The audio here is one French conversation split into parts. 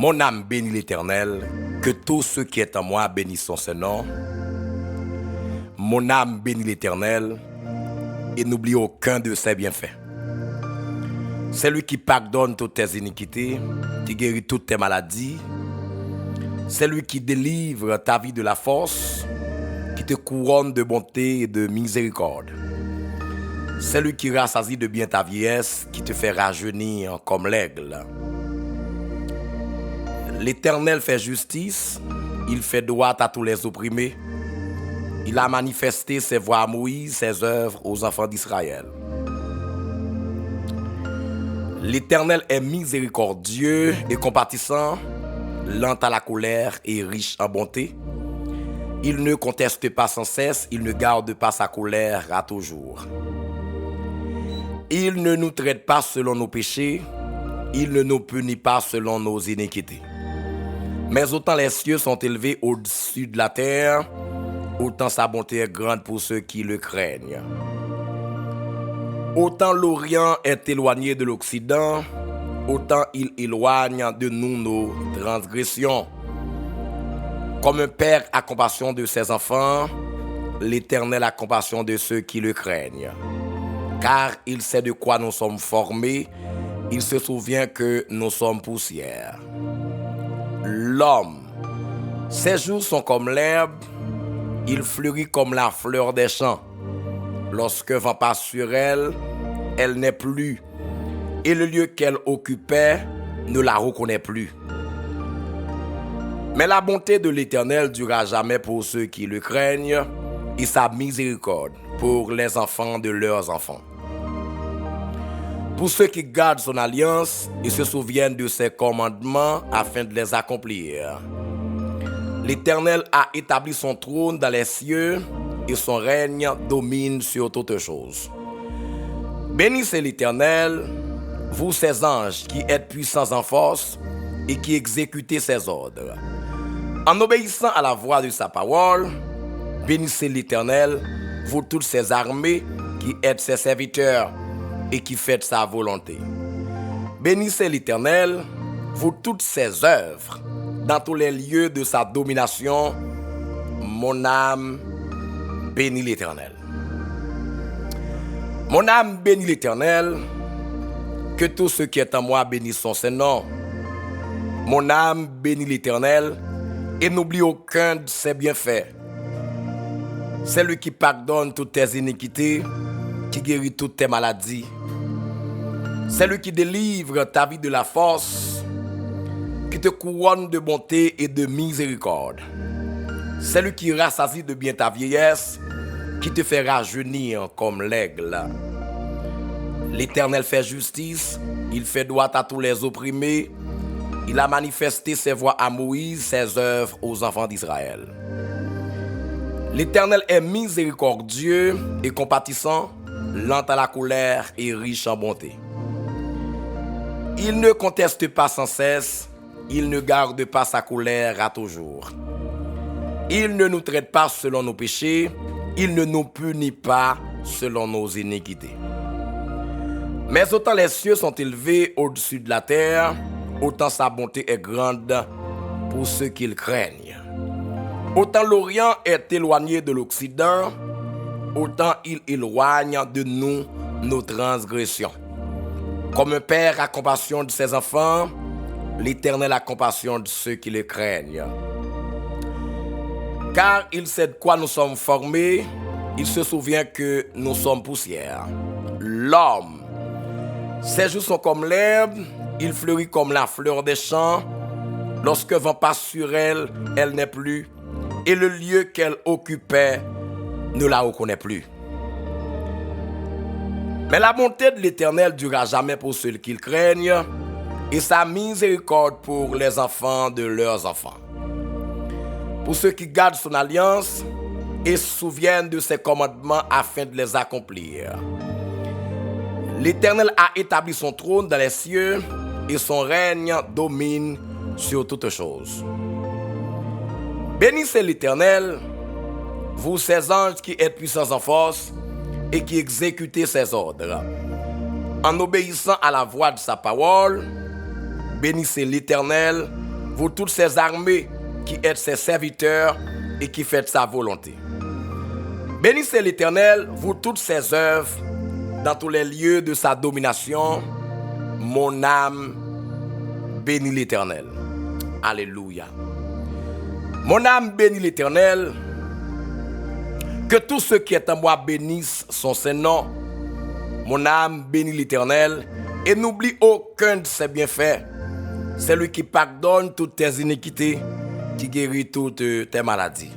Mon âme bénit l'Éternel, que tout ce qui est en moi bénisse son Saint-Nom. Mon âme bénit l'Éternel et n'oublie aucun de ses bienfaits. C'est lui qui pardonne toutes tes iniquités, qui guérit toutes tes maladies. C'est lui qui délivre ta vie de la force, qui te couronne de bonté et de miséricorde. C'est lui qui rassasie de bien ta vieillesse, qui te fait rajeunir comme l'aigle. L'Éternel fait justice, il fait droit à tous les opprimés. Il a manifesté ses voies à Moïse, ses œuvres aux enfants d'Israël. L'Éternel est miséricordieux et compatissant, lent à la colère et riche en bonté. Il ne conteste pas sans cesse, il ne garde pas sa colère à toujours. Il ne nous traite pas selon nos péchés, il ne nous punit pas selon nos iniquités. Mais autant les cieux sont élevés au-dessus de la terre, autant sa bonté est grande pour ceux qui le craignent. Autant l'Orient est éloigné de l'Occident, autant il éloigne de nous nos transgressions. Comme un père a compassion de ses enfants, l'Éternel a compassion de ceux qui le craignent. Car il sait de quoi nous sommes formés, il se souvient que nous sommes poussière. L'homme, ses jours sont comme l'herbe, il fleurit comme la fleur des champs. Lorsque vent passe sur elle, elle n'est plus, et le lieu qu'elle occupait ne la reconnaît plus. Mais la bonté de l'Éternel durera jamais pour ceux qui le craignent, et sa miséricorde pour les enfants de leurs enfants. Pour ceux qui gardent son alliance et se souviennent de ses commandements afin de les accomplir. L'Éternel a établi son trône dans les cieux et son règne domine sur toutes choses. Bénissez l'Éternel, vous ses anges qui êtes puissants en force et qui exécutez ses ordres. En obéissant à la voix de sa parole, bénissez l'Éternel, vous toutes ses armées qui êtes ses serviteurs et qui faites sa volonté. Bénissez l'Éternel, vous toutes ses œuvres, dans tous les lieux de sa domination. Mon âme bénit l'Éternel. Mon âme bénit l'Éternel, que tout ce qui est en moi bénisse son Saint-Nom. Mon âme bénit l'Éternel et n'oublie aucun de ses bienfaits. C'est lui qui pardonne toutes tes iniquités, qui guérit toutes tes maladies. C'est lui qui délivre ta vie de la force, qui te couronne de bonté et de miséricorde. C'est lui qui rassasie de bien ta vieillesse, qui te fait rajeunir comme l'aigle. L'Éternel fait justice, il fait droit à tous les opprimés. Il a manifesté ses voies à Moïse, ses œuvres aux enfants d'Israël. L'Éternel est miséricordieux et compatissant, lent à la colère et riche en bonté. Il ne conteste pas sans cesse, il ne garde pas sa colère à toujours. Il ne nous traite pas selon nos péchés, il ne nous punit pas selon nos iniquités. Mais autant les cieux sont élevés au-dessus de la terre, autant sa bonté est grande pour ceux qui le craignent. Autant l'Orient est éloigné de l'Occident, autant il éloigne de nous nos transgressions. Comme un père a compassion de ses enfants, l'Éternel a compassion de ceux qui le craignent. Car il sait de quoi nous sommes formés, il se souvient que nous sommes poussière. L'homme, ses jours sont comme l'herbe, il fleurit comme la fleur des champs. Lorsque vent passe sur elle, elle n'est plus, et le lieu qu'elle occupait ne la reconnaît plus. Mais la bonté de l'Éternel durera jamais pour ceux qui le craignent, et sa miséricorde pour les enfants de leurs enfants. Pour ceux qui gardent son alliance et se souviennent de ses commandements afin de les accomplir. L'Éternel a établi son trône dans les cieux et son règne domine sur toutes choses. Bénissez l'Éternel, vous ses anges qui êtes puissants en force et qui exécutez ses ordres. En obéissant à la voix de sa parole, bénissez l'Éternel, vous toutes ces armées qui êtes ses serviteurs et qui faites sa volonté. Bénissez l'Éternel, vous toutes ses œuvres, dans tous les lieux de sa domination. Mon âme bénit l'Éternel. Alléluia. Mon âme bénit l'Éternel. Que tous ceux qui est en moi bénissent son Saint-Nom. Mon âme bénit l'Éternel et n'oublie aucun de ses bienfaits. C'est lui qui pardonne toutes tes iniquités, qui guérit toutes tes maladies.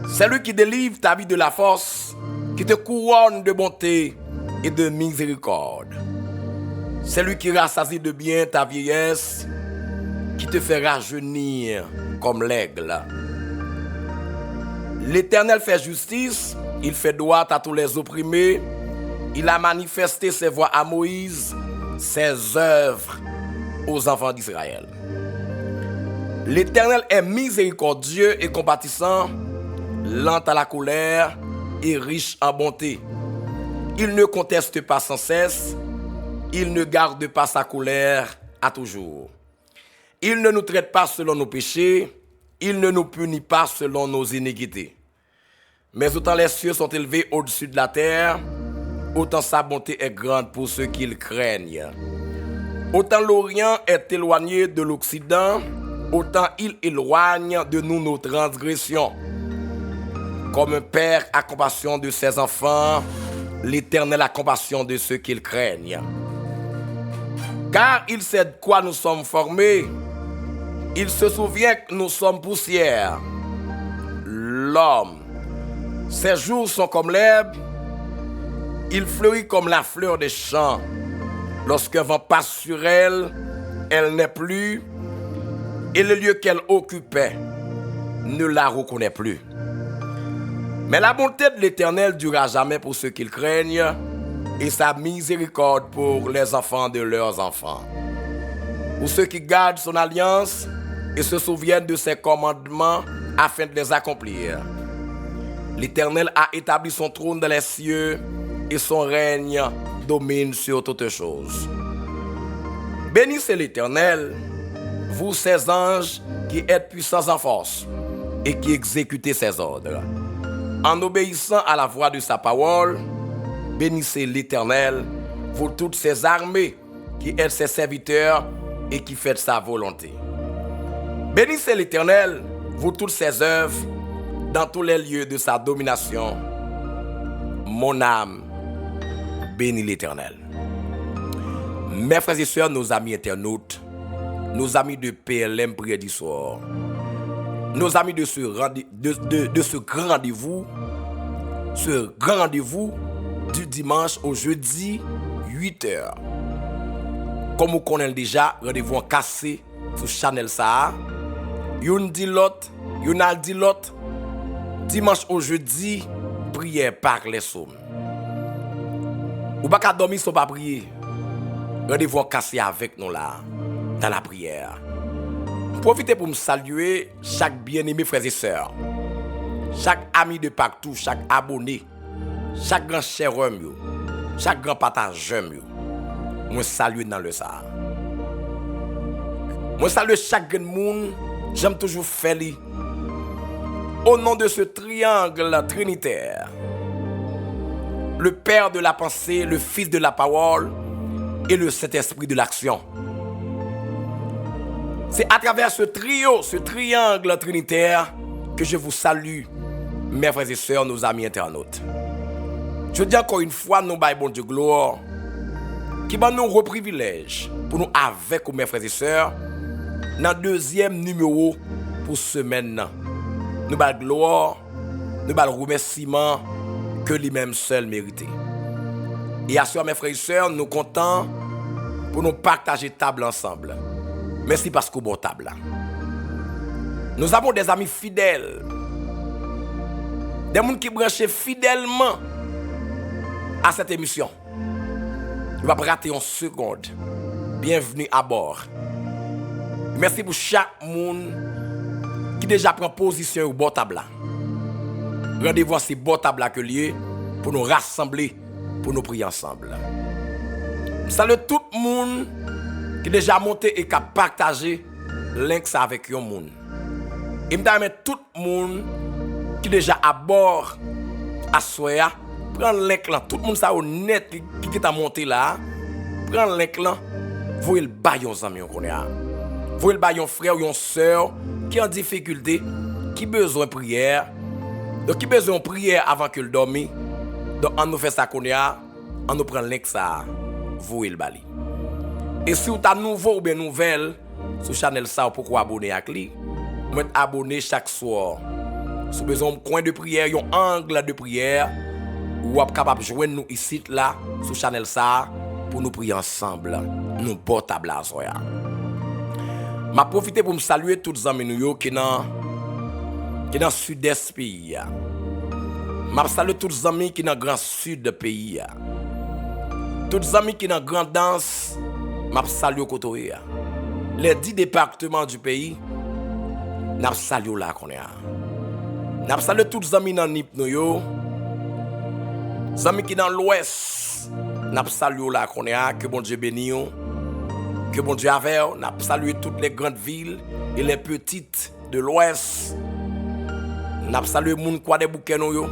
C'est lui qui délivre ta vie de la force, qui te couronne de bonté et de miséricorde. C'est lui qui rassasie de bien ta vieillesse, qui te fait rajeunir comme l'aigle. L'Éternel fait justice, il fait droit à tous les opprimés, il a manifesté ses voies à Moïse, ses œuvres aux enfants d'Israël. L'Éternel est miséricordieux et compatissant, lent à la colère et riche en bonté. Il ne conteste pas sans cesse, il ne garde pas sa colère à toujours. Il ne nous traite pas selon nos péchés, il ne nous punit pas selon nos iniquités. Mais autant les cieux sont élevés au-dessus de la terre, autant sa bonté est grande pour ceux qui le craignent. Autant l'Orient est éloigné de l'Occident, autant il éloigne de nous nos transgressions. Comme un père a compassion de ses enfants, l'Éternel a compassion de ceux qui le craignent. Car il sait de quoi nous sommes formés, il se souvient que nous sommes poussière. L'homme, ses jours sont comme l'herbe, il fleurit comme la fleur des champs. Lorsqu'un vent passe sur elle, elle n'est plus, et le lieu qu'elle occupait ne la reconnaît plus. Mais la bonté de l'Éternel durera jamais pour ceux qui le craignent, et sa miséricorde pour les enfants de leurs enfants. Pour ceux qui gardent son alliance et se souviennent de ses commandements afin de les accomplir. L'Éternel a établi son trône dans les cieux et son règne domine sur toutes choses. Bénissez l'Éternel, vous ses anges qui êtes puissants en force et qui exécutez ses ordres. En obéissant à la voix de sa parole, bénissez l'Éternel, vous toutes ses armées qui êtes ses serviteurs et qui faites sa volonté. Bénissez l'Éternel, vous toutes ses œuvres, dans tous les lieux de sa domination. Mon âme bénit l'Éternel. Mes frères et sœurs, nos amis internautes, nos amis de PLM Prière du soir, nos amis de ce grand rendez-vous, du dimanche au jeudi, 8h. Comme vous connaissez déjà, rendez-vous en cassé sur Channel ça. Yon dit l'autre, yon a dit l'autre. Dimanche au jeudi, prière par les psaumes. Ou pas qu'à dormir sans pas prier. Rendez-vous en cassé avec nous là, dans la prière. Profitez pour me saluer chaque bien-aimé frères et sœurs, chaque ami de partout, chaque abonné, chaque grand cher homme, chaque grand partageur. Moi salue dans le ça. Moi salue chaque monde, j'aime toujours faire au nom de ce triangle trinitaire. Le Père de la pensée, le Fils de la parole et le Saint-Esprit de l'action. C'est à travers ce trio, ce triangle trinitaire que je vous salue, mes frères et sœurs, nos amis internautes. Je dis encore une fois, nous baillons bon Dieu gloire, qui va nous reprivilège pour nous avec mes frères et sœurs, dans le deuxième numéro pour semaine. Nous baillons gloire, nous baillons remerciement que lui-même seul mérité. Et à ce mes frères et sœurs, nous comptons pour nous partager table ensemble. Merci parce que bon table. Nous avons des amis fidèles. Des gens qui branchent fidèlement à cette émission. Je vais pas rater une seconde. Bienvenue à bord. Merci pour chaque monde qui déjà prend position au bon table. Rendez-vous à ces bons tables que lieu pour nous rassembler, pour nous prier ensemble. Salut tout le monde qui déjà monté et qui a partagé link ça avec yon moun. Et m'ta mettre tout moun qui déjà à bord à soya, prendre link là, tout moun ça honnête qui t'a monté là, prendre link là, voyez le bayon zami on connaît. Voyez le bayon frère ou yon sœur qui en difficulté, qui besoin prière. Donc qui besoin prière avant que le dormi. Donc on nous fait ça qu'on a, on nous prend link ça, voyez le bali. Et si vous êtes nouveau ou bien nouvelle sur channel ça, pourquoi abonner à lui? Vous êtes abonné chaque soir. Si vous avez besoin d'un coin de prière, un angle de prière, vous êtes capable de joindre nous ici là sur channel ça pour nous prier ensemble. Nous portable à soya. M'a profité pour me saluer tous les amis nous qui dans sud-est pays. M'a salué tous les amis qui dans grand sud de pays. Tous les amis qui dans grande danse, m'a salué côté. Les 10 départements du pays, n'a salué là qu'on est. N'a salué tous les amis dans Nip nous yo. Les amis qui dans l'ouest, n'a salué là qu'on est, que bon Dieu bénisse. Que bon Dieu avec, n'a salué toutes les grandes villes et les petites de l'ouest. N'a salué moun kwa de bouquet nou yo.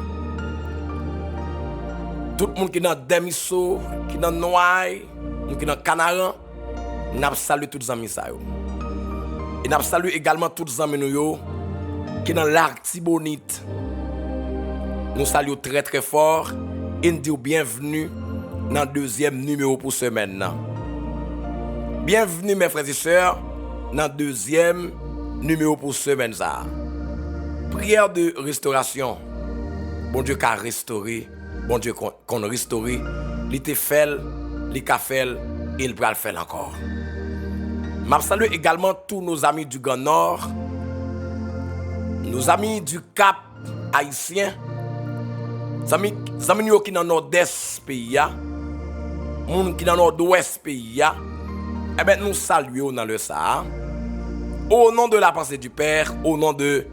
Tout le monde qui dans Demiso, qui dans Noailles, qui dans Canaran, n'a salué tous les amis ça yo. Et n'a salué également tous les amis yo qui dans l'Artibonite. Nous saluons très très fort et nous disons bienvenue dans le deuxième numéro pour semaine. Bienvenue mes frères et sœurs dans le deuxième numéro pour semaine ça. Prière de restauration. Bon Dieu qu'a restauré, bon Dieu qu'on restaure, il te fait, il qu'a fait et il va le faire encore. Je salue également tous nos amis du Grand Nord, nos amis du Cap haïtien, les amis qui dans le nord-est pays, les qui dans le nord-ouest pays, eh bien nous saluons dans le Sahara. Au nom de la pensée du Père, au nom de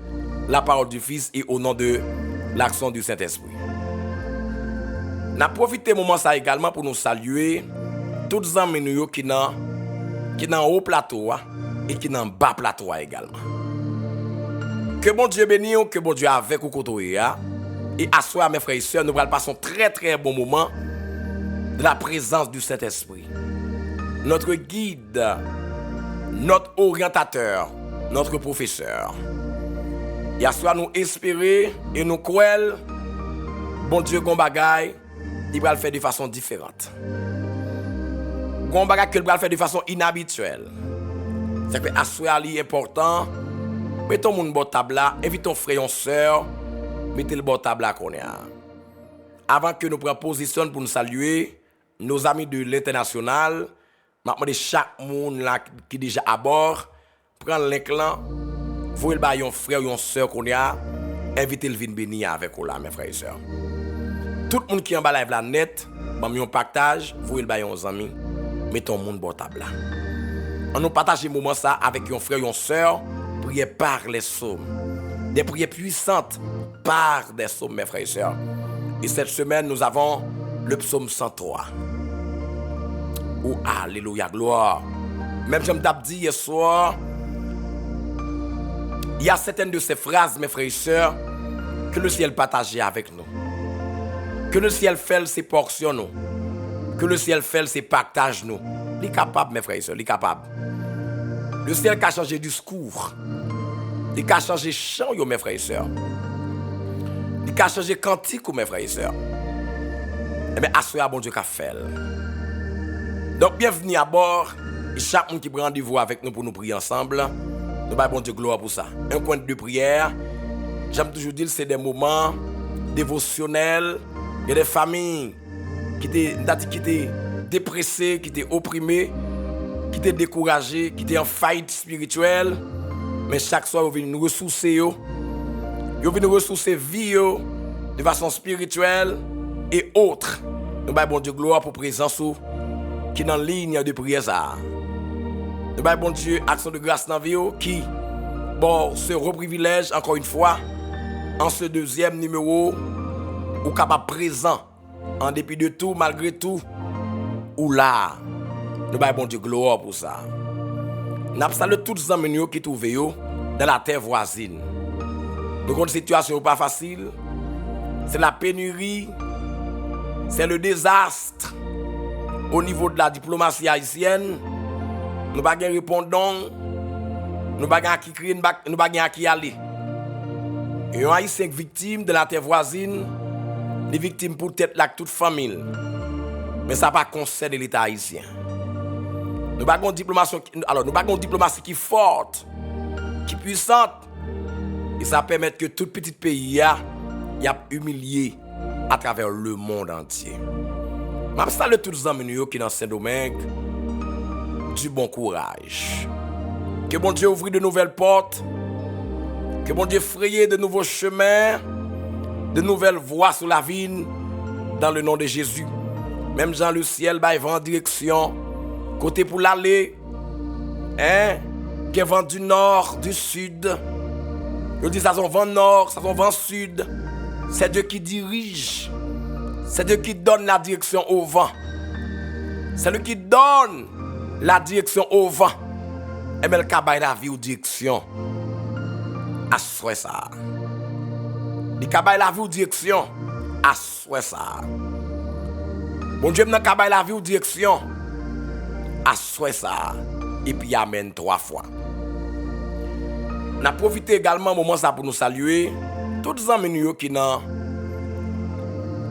la parole du Fils et au nom de l'action du Saint-Esprit. Nous avons profité de ce moment ça également pour nous saluer tous les amis qui dans haut plateau et qui dans bas plateau également. Que bon Dieu bénisse, que bon Dieu avec vous côté. Et à soi, mes frères et sœurs, nous allons passer un très très bon moment de la présence du Saint-Esprit. Notre guide, notre orientateur, notre professeur. Et à soi, nous espérer et nous croire, bon Dieu, gon bagay, il va le faire de façon différente. Gon bagay qu'il va le faire de façon inhabituelle. C'est que à soi, il est important. Mettons mon bon table là, invitons frère et sœur, mettez le bon table là qu'on est. Avant que nous prenions position pour nous saluer, nos amis de l'international, maintenant chaque monde là qui est déjà à bord, prendre l'inclin, voyez le baillon frère ou sœur qu'on a, invitez le vin béni avec vous là, mes frères et sœurs. Tout le monde qui est en bas live là net, on partage, voyez le baillon aux amis, mettons mon bon table là. On nous partage ce moment ça avec un frère et une sœur, prier par les psaumes. Des prières puissantes par des psaumes, mes frères et sœurs. Et cette semaine, nous avons le psaume 103. Oh, alléluia, gloire. Même je me dit hier soir, il y a certaines de ces phrases, mes frères et sœurs, que le ciel partage avec nous. Que le ciel fait ses portions nous. Que le ciel fait ses partages nous. Il est capable, mes frères et sœurs, il est capable. Le ciel qui a changé discours. Il a changé chant, mes frères et sœurs. Il a changé cantique, mes frères et sœurs. Eh bien, assoyez bon Dieu qu'a fait. Donc, bienvenue à bord. Et chaque monde qui prend rendez-vous avec nous pour nous prier ensemble, nous avons bon Dieu gloire pour ça. Un coin de prière, j'aime toujours dire, c'est des moments dévotionnels. Il y a des familles qui étaient dépressées, qui étaient opprimées, qui étaient découragées, qui étaient en faillite spirituelle. Mais chaque soir, ils viennent nous ressourcer. Ils viennent nous ressourcer vie de façon spirituelle et autre. Nous avons bon Dieu gloire pour présence qui est dans la ligne de prière. Nous avons bon Dieu action de grâce dans la vie qui se reprivilège encore une fois en ce deuxième numéro ou capable présent en dépit de tout, malgré tout, ou là. Nous avons bon Dieu gloire pour ça. N'a salué tous les amis qui trouvent dans la terre voisine. Nous avons une situation pas facile. C'est la pénurie, c'est le désastre au niveau de la diplomatie haïtienne. Nous n'avons pas de répondant, nous n'avons pas qui crier, nous n'avons pas qui aller. Et on a 5 victimes de la terre voisine, des victimes pour tête là toute famille. Mais ça pas concerne l'État haïtien. Nous n'avons pas une diplomatie qui est forte, qui est puissante. Et ça permet que tout petit pays y a humilié à travers le monde entier. Je salue tous les amis qui sont dans Saint-Domingue du bon courage. Que bon Dieu ouvre de nouvelles portes. Que bon Dieu fraye de nouveaux chemins, de nouvelles voies sur la vie dans le nom de Jésus. Même Jean le ciel va en direction, côté pour l'aller, qui vent du nord, du sud. Je dis ça son vent nord, ça son vent sud. C'est Dieu qui dirige. C'est Dieu qui donne la direction au vent. C'est lui qui donne la direction au vent. Et bien, le cabay la vie ou direction. À souhait ça. Le cabay la vie ou direction. À souhait ça. Bon Dieu, le cabay la vie ou direction. À souhait ça. Et puis, amène 3 fois. On a profité également moment ça pour nous saluer tous les amis qui sont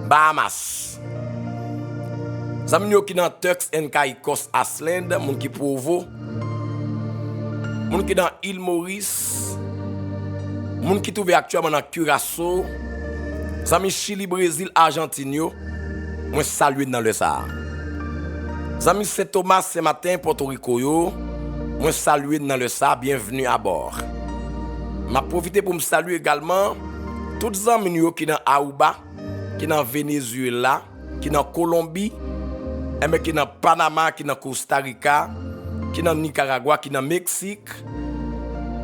Bahamas. Les amis qui sont Turks and Caicos Island, les qui Provo, les qui dans île Maurice, les qui trouvent actuellement dans Curaçao, les amis Chili, Brésil, Argentine, moi salue dans le Sahara. Les amis Saint-Thomas ce matin, Porto Rico, moi salue dans le Sahara, bienvenue à bord. Je profite pour me saluer également tous les amis qui sont dans Aruba, qui sont dans Venezuela, qui sont dans Colombie, qui sont dans Panama, qui sont dans Costa Rica, qui sont dans Nicaragua, qui sont dans Mexique,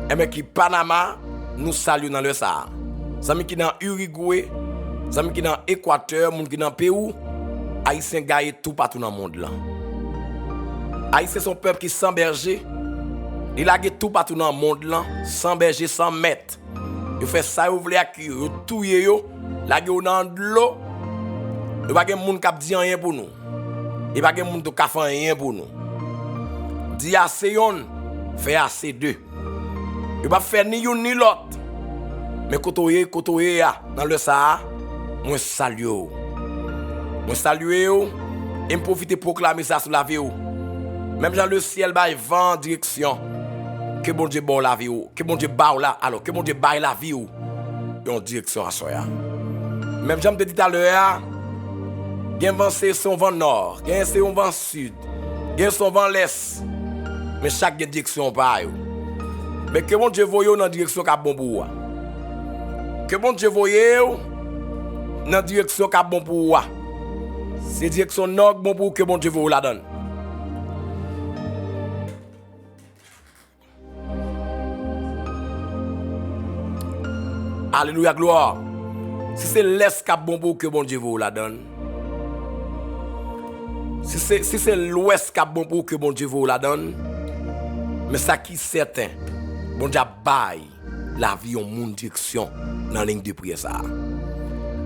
qui sont Panama, nous saluons dans le Sahara. Les amis qui sont dans Uruguay, les amis qui sont dans Équateur, les qui sont dans Pérou, Haïtiens gagnent tout partout dans le monde. Haïtiens sont un peuple qui sans berger. Il a tout partout dans le monde, sans berger, sans maître. Il fait ça, il veut qu'il touye yo, la gueule dans de l'eau. Il n'y a pas de monde qui dit rien pour nous. Il n'y a pas de monde qui fait rien pour nous. Dis assez yon, fait assez deux. Il ne va pas faire ni yon ni l'autre. Mais kotoye dans le Sahara, moi salue. Moi salue et je profite pour proclamer ça sur la vie. Même dans le ciel, il vent en direction. Que bon Dieu bat la vie, que bon Dieu bat la, alors que bon Dieu bat la vie en direction à soi. Même j'aime te dire tout à l'heure, il y a un vent c'est son vent nord, il y a un vent sud, il y a son vent l'est, mais chaque direction pas. Mais que bon Dieu voyait dans la direction qui a bon pour vous. Que bon Dieu voyait dans la direction qui a bon pour vous. C'est direction nord bon pour que bon Dieu vous la donne. Alléluia, gloire. Si c'est l'est qui a bon pour que bon Dieu vous la donne. Si c'est l'ouest qui a bon pour que bon Dieu vous la donne. Mais ça qui est certain, bon Dieu baille la vie en mon direction dans la ligne de prière ça.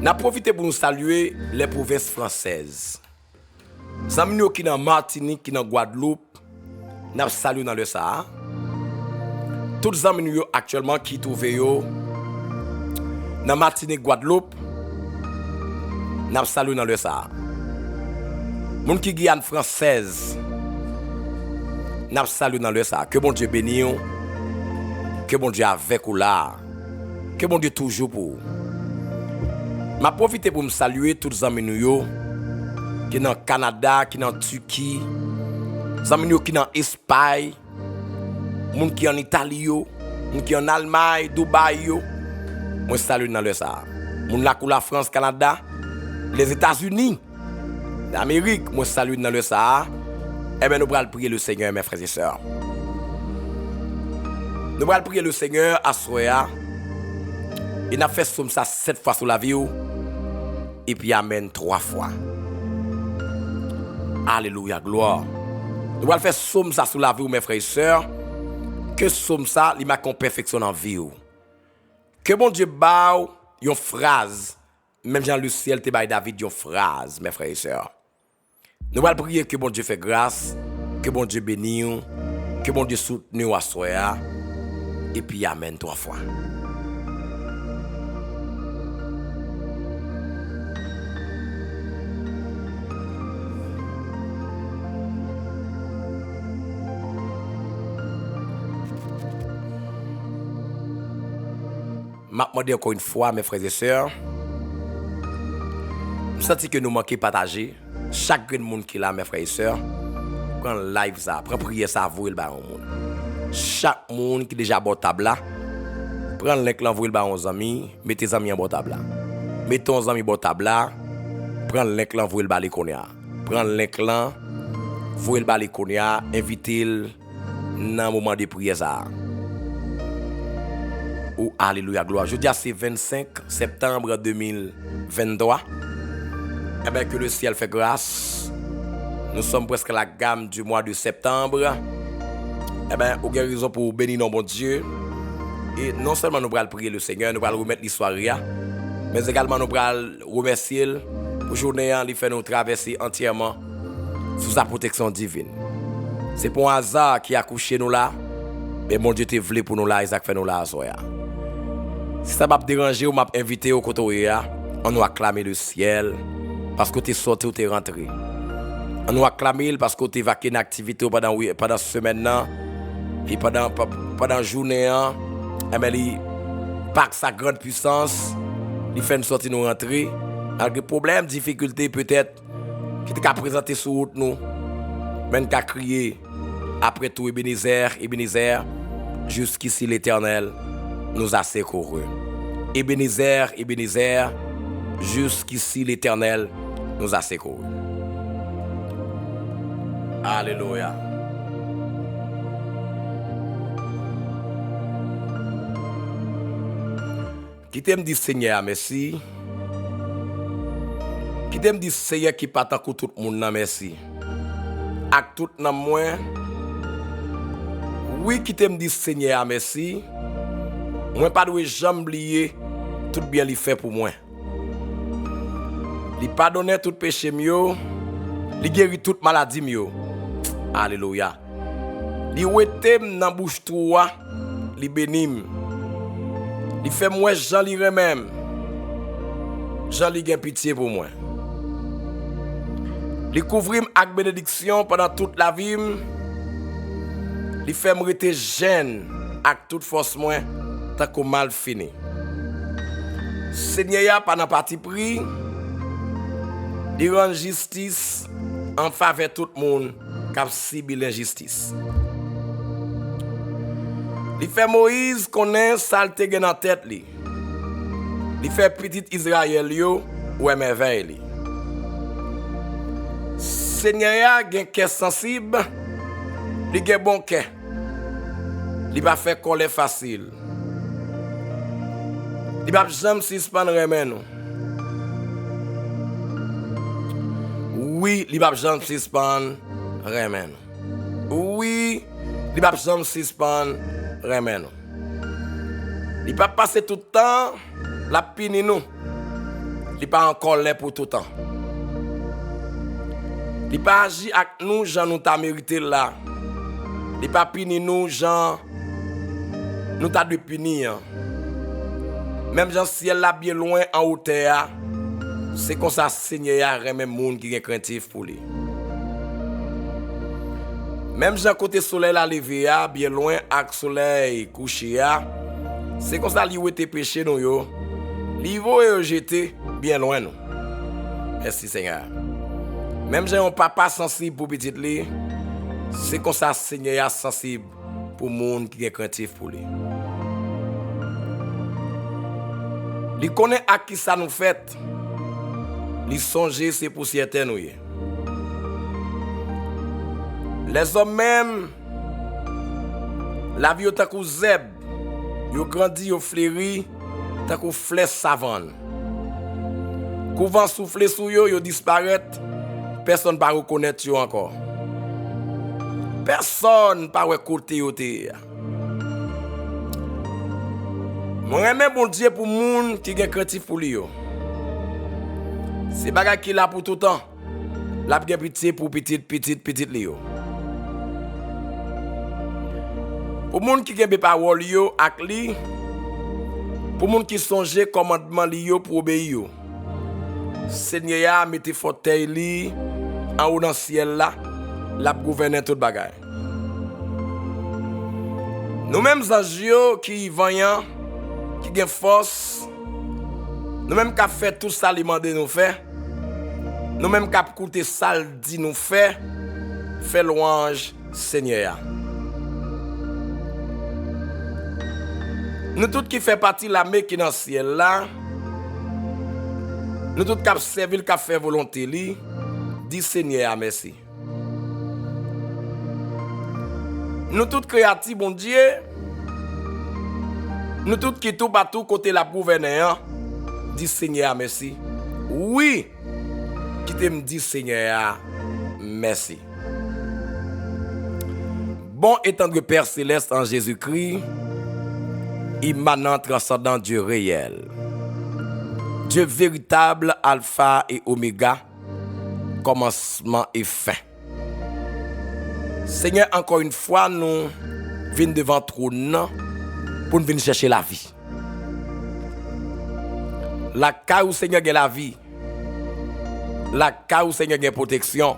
N'a profité pour nous saluer les provinces françaises. Amis qui dans Martinique, qui dans Guadeloupe, n'a salué dans le Sahara. Tous les amis actuellement qui trouvent dans Martinique, Guadeloupe, n'a salué dans le Sahara. Moun qui Guyane française, n'a salué dans le Sahara. Que bon Dieu bénisse, que bon Dieu avec ou là, que bon Dieu toujours pour. M'a profité pour me saluer tous les amis qui sont dans Canada, qui sont en Turquie, les amis qui sont en Espagne, les gens qui sont en Italie, les gens qui sont en Allemagne, Dubaï. Moi salue dans le Sahara. Les gens qui sont la France, Canada, les États-Unis, l'Amérique, moi salue dans le Sahara. Eh bien, nous allons prier le Seigneur, mes frères et sœurs. Nous allons prier le Seigneur à Soya. Il a fait ça 7 fois sur la vie. Et puis amen 3 fois. Alléluia, gloire. Nous allons faire ça sur la vie, mes frères et sœurs. que somme ça, il m'a qu'on perfection en vie. Que bon Dieu baou une phrase, même Jean le ciel te bail David une phrase, mes frères et sœurs. Nous allons prier que bon Dieu fait grâce, que bon Dieu bénisse, que bon Dieu soutenu à soi, et puis amen 3 fois. Je demande encore une fois, mes frères et sœurs, je sens que nous manquons de partager. Chaque monde qui est là, mes frères et sœurs, prend live ça, prend prière ça, vous le baron monde. Chaque monde qui est déjà à bord table là, prend le link là, vous le baron aux amis, mettez les amis en bord table là. Mettez les amis en bord table là, prend le link là, vous le baron konya. Prend le link là, vous le baron konya, invitez-le dans le moment de prière ça. Oh, alléluia, gloire. Je dis c'est 25 septembre 2023. Eh bien, que le ciel fait grâce. Nous sommes presque à la gamme du mois de septembre. Eh bien, nous avons raison pour bénir notre bon Dieu. Et non seulement nous allons prier le Seigneur, nous allons remettre l'histoire, mais également nous allons remercier pour journée qui fait nous traverser entièrement sous sa protection divine. C'est pour un hasard qui a couché nous là, mais mon Dieu te voulu pour nous là, Isaac fait nous là. Si ça m'a dérangé ou m'a invité au côté, on nous acclamer le ciel parce que tu es sorti ou tu es rentré. On nous acclamer parce que tu es vaqué une activité pendant cette semaine et pendant la journée. Et bien, par sa grande puissance, il fait une sortie nous rentrer. Malgré problèmes, difficultés peut-être, qui t'a présenté sur route nous, même qu'à crier après tout Ebenezer, jusqu'ici l'Éternel nous a secourus. Ebenezer, jusqu'ici l'Éternel nous a secourus. Alléluia. Qui t'aime dit Seigneur, merci. Qui t'aime dit Seigneur qui pas tant que tout le monde, merci. Avec tout le monde, oui, qui t'aime dit Seigneur, merci. Moi, pas de jamais oublier tout bien qu'il fait pour moi. Il pardonne tout péché mieux, il guérit toute maladie mieux. Alléluia. Il ouette dans bouche toi, il bénit. Il fait moi Jean li même. Jean li gen pitié pour moi. Il couvre avec bénédiction pendant toute la vie. Il fait me rester jeune avec toute force moi tant que mal fini. Seigneur pendant parti pris, il rend justice en faveur de tout le monde qui a subi l'injustice. Il fait Moïse connaît saleté dans la tête li. Il fait petit Israël yo ou merveille li. Seigneur a gen cœur sensible, il gen bon cœur. Il va faire colère facile. Il va jamais suspendre remen nous. Oui, il va jamais suspendre remen. Oui, il va jamais suspendre remen. Il va passer tout le temps la pini nous. Il pas encore là pour tout le temps. Il pas agir avec nous, Jean nous t'a mérité là. Il pas pini nous, Jean nous t'a de punir. Même Jean ciel là bien loin en hauteur, c'est comme ça Seigneur remet monde qui est craintif pour lui. Même Jean côté soleil la levé bien loin avec soleil couché, c'est comme ça lui était péché nous yo. Livo et jeté bien loin nous. Merci Seigneur. Même j'ai un papa sensible pour petit lui, c'est comme ça Seigneur sensible pour monde qui est craintif pour lui. Il connaît à qui ça nous fait. Il songe c'est pour certains nous. Les hommes même, la vie est comme zèbre. Ils grandissent, ils fleurissent, comme flèche savane. Quand souffle sur eux, ils disparaissent. Personne ne va reconnaître eux encore. Personne ne va écouter eux. Moi remets bon Dieu pour monde qui gen craintif pour lui. C'est bagay qui là pour tout temps. La gen pitié pour petite li yo. Pour monde qui gen parole yo ak li, pour monde qui songe commandement li yo pour obéir yo. Seigneur a mette fauteuil li en haut dans ciel là, la gouverner tout bagay. Nous mêmes anges qui voyant, qui gen force, nous mêmes qui fait tout ça li mande nous faire. Nous mêmes qui écouter ça dit nous faire louange Seigneur. Nous tous qui fait partie de l'armée qui est dans le ciel là, nous tous qui servent, qui fait volonté li, dit Seigneur merci. Nous tous créatifs bon Dieu, nous tous qui tout partout côté la gouverneur, dit Seigneur merci. Oui, qui te me dit Seigneur merci. Bon et tendre Père céleste en Jésus-Christ, immanent transcendant Dieu réel, Dieu véritable, alpha et oméga, commencement et fin. Seigneur, encore une fois, nous venons devant trône pour nous venir chercher la vie. La cas où Seigneur a la vie, la cas où Seigneur a protection,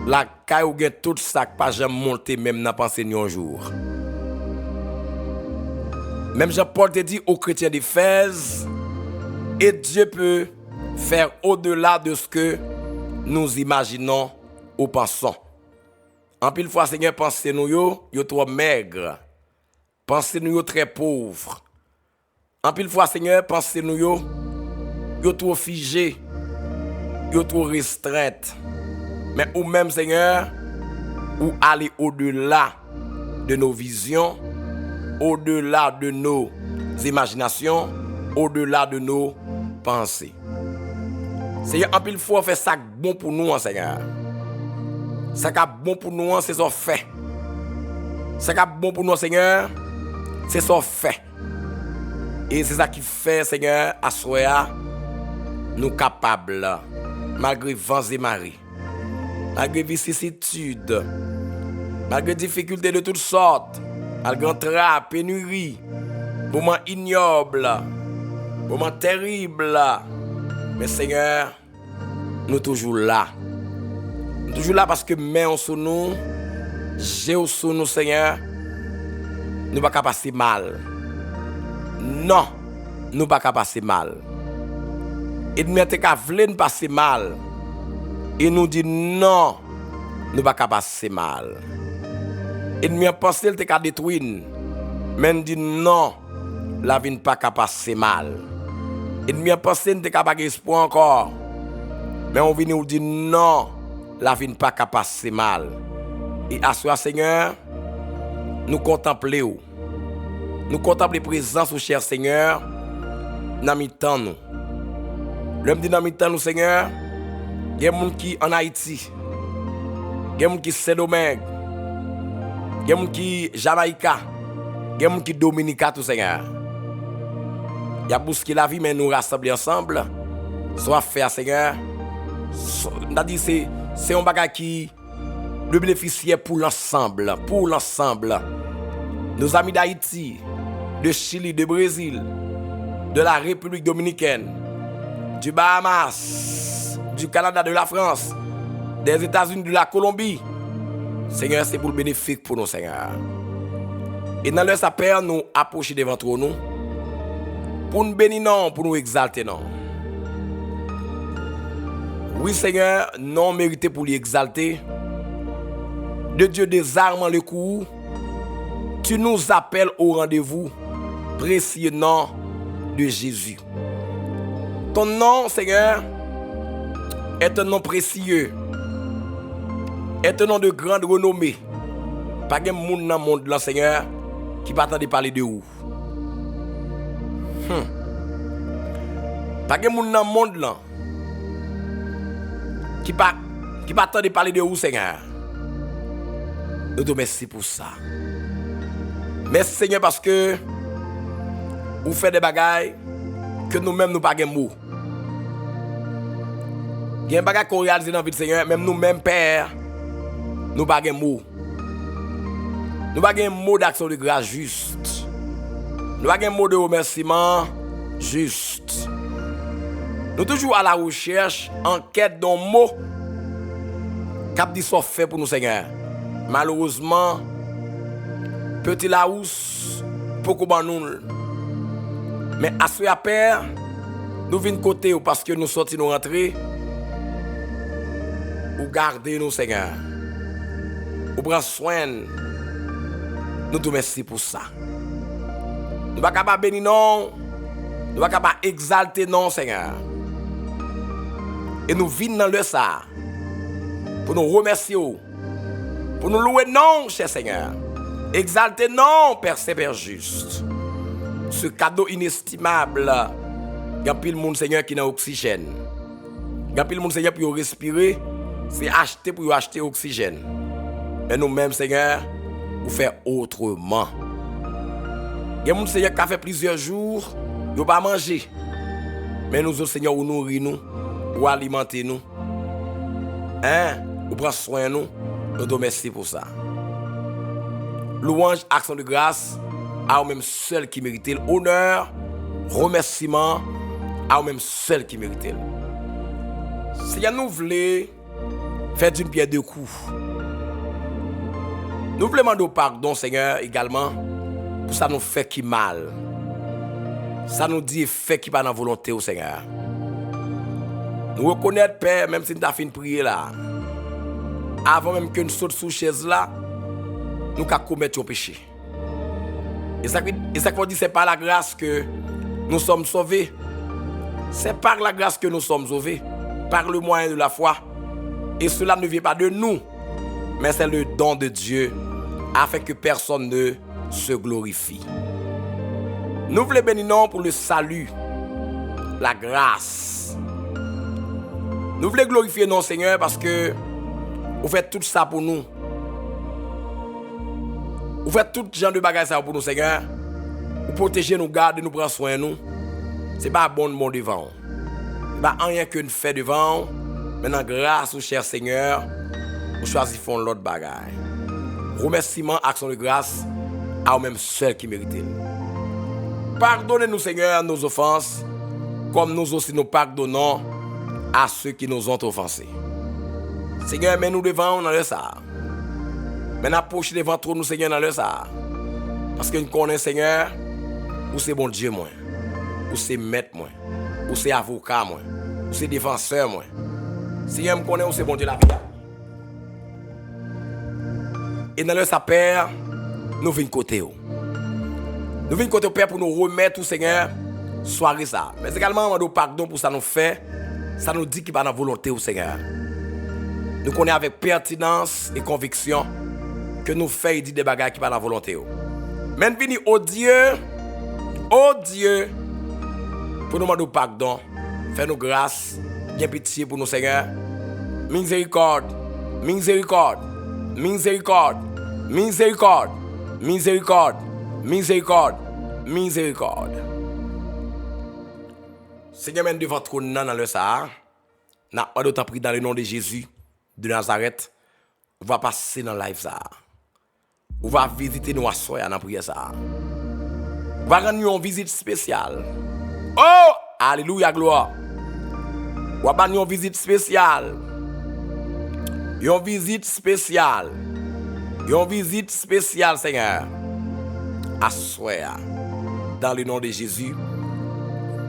la cas où a tout ça qui pas jamais monté même dans pensée un jour. Même Jean-Paul te dit aux chrétiens d'Éphèse, et Dieu peut faire au-delà de ce que nous imaginons ou pensons. En pile fois, Seigneur, pensez-nous yo trop maigre. Pensez-nous yo très pauvre. En pile fois, Seigneur, pensez-nous yo trop figé. Yo trop restreinte. Mais ou même, Seigneur, ou aller au-delà de nos visions, au-delà de nos imaginations, au-delà de nos pensées. Seigneur, en pile fois, fait ça bon pour nous, Seigneur. Ça qui est bon pour nous, c'est son fait. Ça qui est bon pour nous, Seigneur, c'est son fait. Et c'est ça qui fait, Seigneur, à soi, nous capables, malgré vents et marées, malgré vicissitudes, malgré difficultés de toutes sortes, malgré trappe, pénurie, moments ignobles, moments terribles. Mais Seigneur, nous toujours là. Toujours là parce que main sur nous, j'ai sur nous, Seigneur, nous ne pouvons pas passer mal. Non, nous ne pouvons pas passer mal. Et nous voulons passer mal. Et nous dit non, nous ne pouvons pas passer mal. Et nous pensons que nous détruire. Mais nous dit non, la vie ne peut pas passer mal. Et nous pensons que nous n'avons pas espoir encore. Mais on vient nous dire non. La vie ne peut pas passer mal. Et à soi, Seigneur, nous contemplons. Nous contemplons la présence au cher Seigneur. Dans mi-temps nous. L'homme dit dans mi-temps nous, Seigneur, il y a des gens qui en Haïti. Il y a des gens qui Saint-Domingue. Il y a des gens qui Jamaïca. Il y a des gens qui Dominica, tout Seigneur. Il y a bousqué la vie, mais nous rassembler ensemble. Soit fait, Seigneur. On a dit c'est un bagage qui le bénéficiaire pour l'ensemble, Nos amis d'Haïti, de Chili, de Brésil, de la République dominicaine, du Bahamas, du Canada, de la France, des États-Unis, de la Colombie. Seigneur, c'est pour le bénéfice pour nous, Seigneur. Et dans leur sapeur, nous approcher devant nous, pour nous bénir, non, pour nous exalter, non. Oui, Seigneur, non mérité pour l'exalter. De Dieu désarmant le coup, tu nous appelles au rendez-vous, précieux nom de Jésus. Ton nom, Seigneur, est un nom précieux, est un nom de grande renommée. Pas de monde dans le monde, là, Seigneur, qui va attendre de parler de vous. Pas de monde dans le monde, là. Qui pas attendre de parler de vous, Seigneur. Nous te remercions pour ça. Merci, Seigneur, parce que ou fait des bagailles que nous-mêmes nous pas gen mot. Il y a des bagailles qu'on réalise dans la vie du Seigneur, même nous-mêmes, Père, nous pas gen mot. Nous pas gen mot d'action de grâce juste. Nous pas gen mot de remerciement juste. Nous toujours à la recherche, en quête d'un mot qui dit soit fait pour nous, Seigneur. Malheureusement, petit laous, beaucoup de nous. Mais à ce Père, nous venons côté parce que nous sortis, nous rentrer, ou garder nous, Seigneur. Ou prendre soin. Nous te remercions pour ça. Nous ne sommes pas capables de bénir, non. Nous ne sommes pas capables d'exalter, non, Seigneur. Et nous venons dans le ça pour nous remercier, pour nous louer, non, cher Seigneur. Exalter, non, Père Saint-Père juste. Ce cadeau inestimable, il y a pile monde, Seigneur, qui n'a oxygène. Il y a pile monde, Seigneur, pour respirer, c'est acheter pour acheter oxygène. Mais nous-mêmes, Seigneur, nous faisons autrement. Il y a des gens, Seigneur, qui a fait plusieurs jours, ils n'ont pas mangé. Mais nous, Seigneur, nous nourrissons, nous alimentons nous. Hein? Nous prenons soin de nous. Nous te remercions pour ça. Louange, action de grâce, à vous-même seul qui mérite l'honneur, remerciement, à vous-même seul qui mérite. Seigneur, nous voulons faire d'une pierre deux coups. Nous voulons demander pardon, Seigneur, également, pour ça nous fait qui mal. Ça nous dit fait qui pas dans la volonté au Seigneur. Nous reconnaissons, Père, même si nous avons fini de prier là, avant même que nous saute sous chaise là, nous avons commettre un péché. Et ça veut dire c'est par la grâce que nous sommes sauvés. C'est par la grâce que nous sommes sauvés, par le moyen de la foi. Et cela ne vient pas de nous, mais c'est le don de Dieu, afin que personne ne se glorifie. Nous voulons bénir pour le salut, la grâce. Nous voulons glorifier non Seigneur parce que vous faites tout ça pour nous. Vous faites tout genre de bagages pour nous Seigneur. Vous protégez nous, gardez nous, prenez soin de nous. Ce n'est pas bon devant. Ce n'est pas rien que nous faisons devant. Maintenant grâce au cher Seigneur, nous choisissons l'autre bagage. Remerciement, action de grâce à vous-même seul qui méritent. Pardonnez-nous Seigneur nos offenses, comme nous aussi nous pardonnons à ceux qui nous ont offensés. Seigneur, mets-nous devant dans le ça. Mais approche devant trop nous, Seigneur, dans le ça. Parce que nous connaissons, Seigneur, où c'est bon Dieu, moi. Où c'est maître, moi. Où c'est avocat, moi. Où c'est défenseur, moi. Seigneur, nous connaissons où c'est bon Dieu la vie. Et dans le ça, Père, nous venons côté. Nous venons côté, Père, pour nous remettre, Seigneur, soirée ça. Mais également, nous pardon pour ça nous fait. Ça nous dit qu'il va dans la volonté au Seigneur. Nous connaissons avec pertinence et conviction que nous faisons des bagages qui va dans la volonté. Mais nous venons au Dieu, pour nous demander pardon, faire nous grâce, bien pitié pour nous Seigneur. Miséricorde, miséricorde, miséricorde, miséricorde, miséricorde, miséricorde, miséricorde. Seigneur, même devant trop dans le Sahara, n'a pas d'autant pris dans le nom de Jésus de Nazareth, on va passer dans le live ça. On va visiter nous à soi dans la prière ça. On va rendre une visite spéciale. Oh, alléluia, gloire. On va rendre une visite spéciale. Une visite spéciale. Une visite spéciale, Seigneur. À soi, dans le nom de Jésus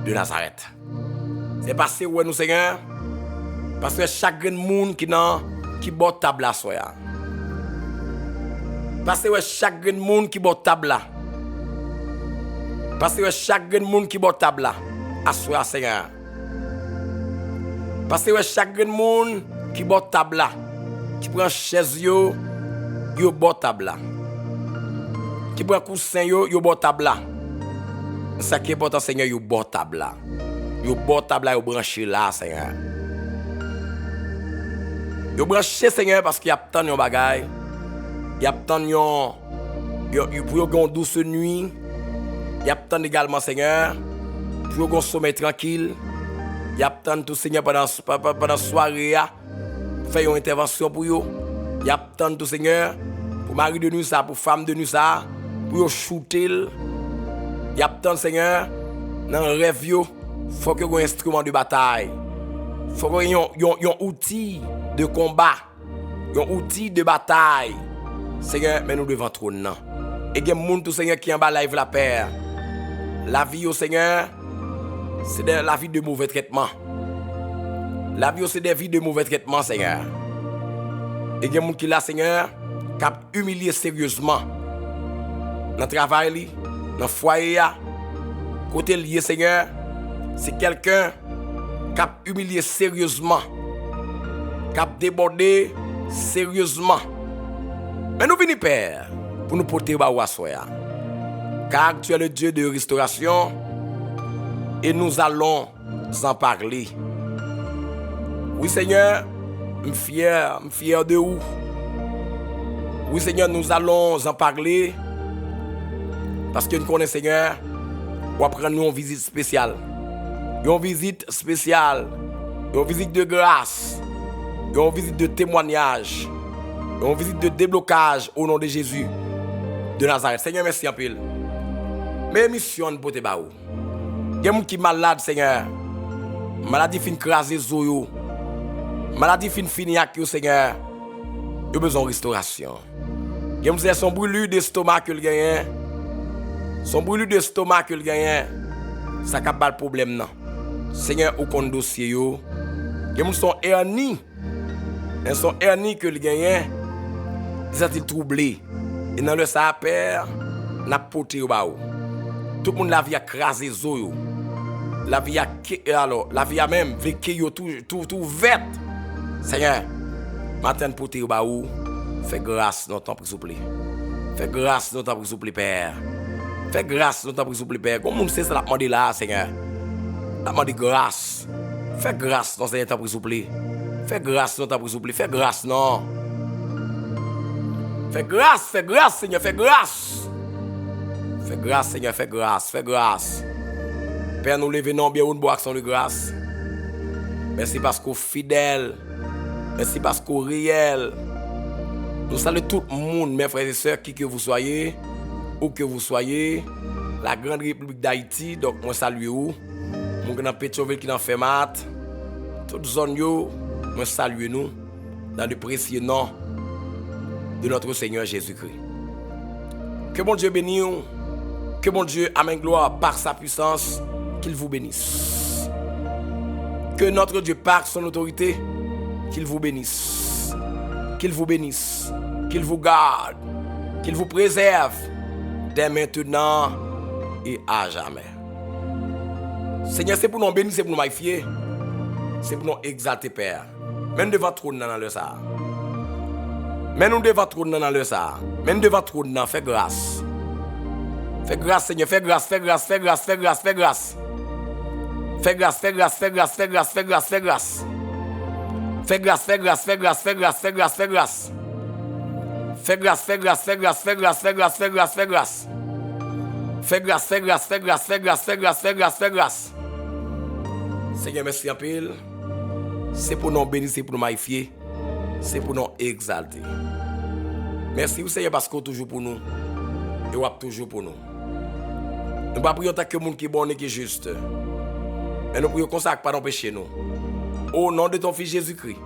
de Nazareth. C'est passé où nous, Seigneur? Parce que chaque monde qui boit table à soi. Parce que chaque monde qui boit table là. Parce que chaque monde qui boit table là. À soi, Seigneur. Parce que chaque monde qui boit table là. Qui prend chaise yo boit table là. Qui prend coussin yo boit table là. Ça qui est important, Seigneur, yo boit table là. Yo boit table là, yo branché là, Seigneur. Yo branché, Seigneur, parce qu'il y a tant de bagailles. Il y a tant de pour yon douce nuit. Y a tant également, Seigneur, pour qu'on sommet tranquille. Y a tant tout, Seigneur, pendant la soirée, faire une intervention pour eux. Y a tant tout, Seigneur, pour mari de nous, ça, pour femme de nous, ça, pour shooter. Y a tant, Seigneur, dans le rêve, il faut qu'il y ait un instrument de bataille. Il faut qu'il y ait un outil de combat. Un outil de bataille. Seigneur, mais nous devons trône. Et il y a des gens, tout Seigneur, qui en bas live la paix. La vie au Seigneur, c'est la vie de mauvais traitement. La vie, c'est des vies de mauvais traitement, Seigneur. Et il y a des gens qui là, Seigneur, qui ont humilié sérieusement. Dans le travail, dans le foyer, côté lié, Seigneur, c'est quelqu'un qui a humilié sérieusement, qui a débordé sérieusement. Mais nous venons, Père, pour nous porter à soya. Car tu es le Dieu de restauration et nous allons en parler. Oui, Seigneur, je suis fier de vous. Oui, Seigneur, nous allons en parler parce que nous connaissons, Seigneur, pour prendre une visite spéciale. Une visite spéciale, une visite de grâce, une visite de témoignage, une visite de déblocage au nom de Jésus de Nazareth. Seigneur, merci en pile. Mes missions pour te baou. Il y a des gens qui sont malades, Seigneur. Maladie fin craser zoyo. Maladie fin fini avec Seigneur. Il a besoin de restauration. Il y a des gens qui sont brûlés d'estomac que le gagnent. Son brûlés d'estomac que le gagnent. Ça n'a pas de problème non. Seigneur, au compte dossier yo. Il y a des gens qui sont hernies. Ils sont hernies que le gagnent. Ils sont troublés. Et dans le sapeur, n'a porté au baou. Tout le monde la vie a crasé zoyo. La vie a même vécu tout vert. Seigneur, matin pour te baou, fais grâce dans ton prix souple. Fais grâce dans ton prix souple, Père. Fais grâce dans ton prix souple, Père. Comme on sait ça la demande là, Seigneur. La demande grâce. Fais grâce dans ton prix souple. Fais grâce dans ton prix souple. Fais grâce non. Fais grâce, Seigneur, fais grâce. Fais grâce, Seigneur, fais grâce, fais grâce. Père, nous levons bien une bonne action de grâce. Merci parce qu'on est fidèle. Merci parce qu'on est réel. Nous saluons tout le monde, mes frères et sœurs, qui que vous soyez, où que vous soyez. La grande République d'Haïti, donc moi salue vous. Mon grand Pétionville qui dans fait mat. Toute zone yo, moi salue nous dans le précieux nom de notre Seigneur Jésus-Christ. Que mon Dieu bénisse. Que mon Dieu amène gloire par sa puissance, qu'il vous bénisse. Que notre Dieu par son autorité, qu'il vous bénisse. Qu'il vous bénisse. Qu'il vous garde. Qu'il vous préserve dès maintenant et à jamais. Seigneur, c'est pour nous bénir, c'est pour nous magnifier. C'est pour nous exalter, Père. Même devant trône dans le ça. Même nous devant trône dans le ça. Même devant trône dans, fais grâce. Fais grâce, Seigneur, fais grâce, fais grâce, fais grâce, fais grâce, fais grâce. Fais grâce, fais grâce, fais grâce, fais grâce, fais grâce, fais grâce. Fais grâce, fais grâce, fais grâce, fais grâce, fais grâce, fais grâce. Fais grâce, fais grâce, fais grâce, fais grâce, fais grâce, fais grâce, fais grâce. Fais grâce, fais grâce, fais grâce, fais grâce, fais grâce, fais grâce, fais grâce. Seigneur, merci en pile. C'est pour nous bénir, c'est pour nous magnifier. C'est pour nous exalter. Merci, Seigneur, parce que vous êtes toujours pour nous. Et vous êtes toujours pour nous. Nous ne prions pas que le monde qui est bon et qui est juste. Mais nous prions comme ça, pas d'empêcher nous. Au nom de ton Fils Jésus-Christ,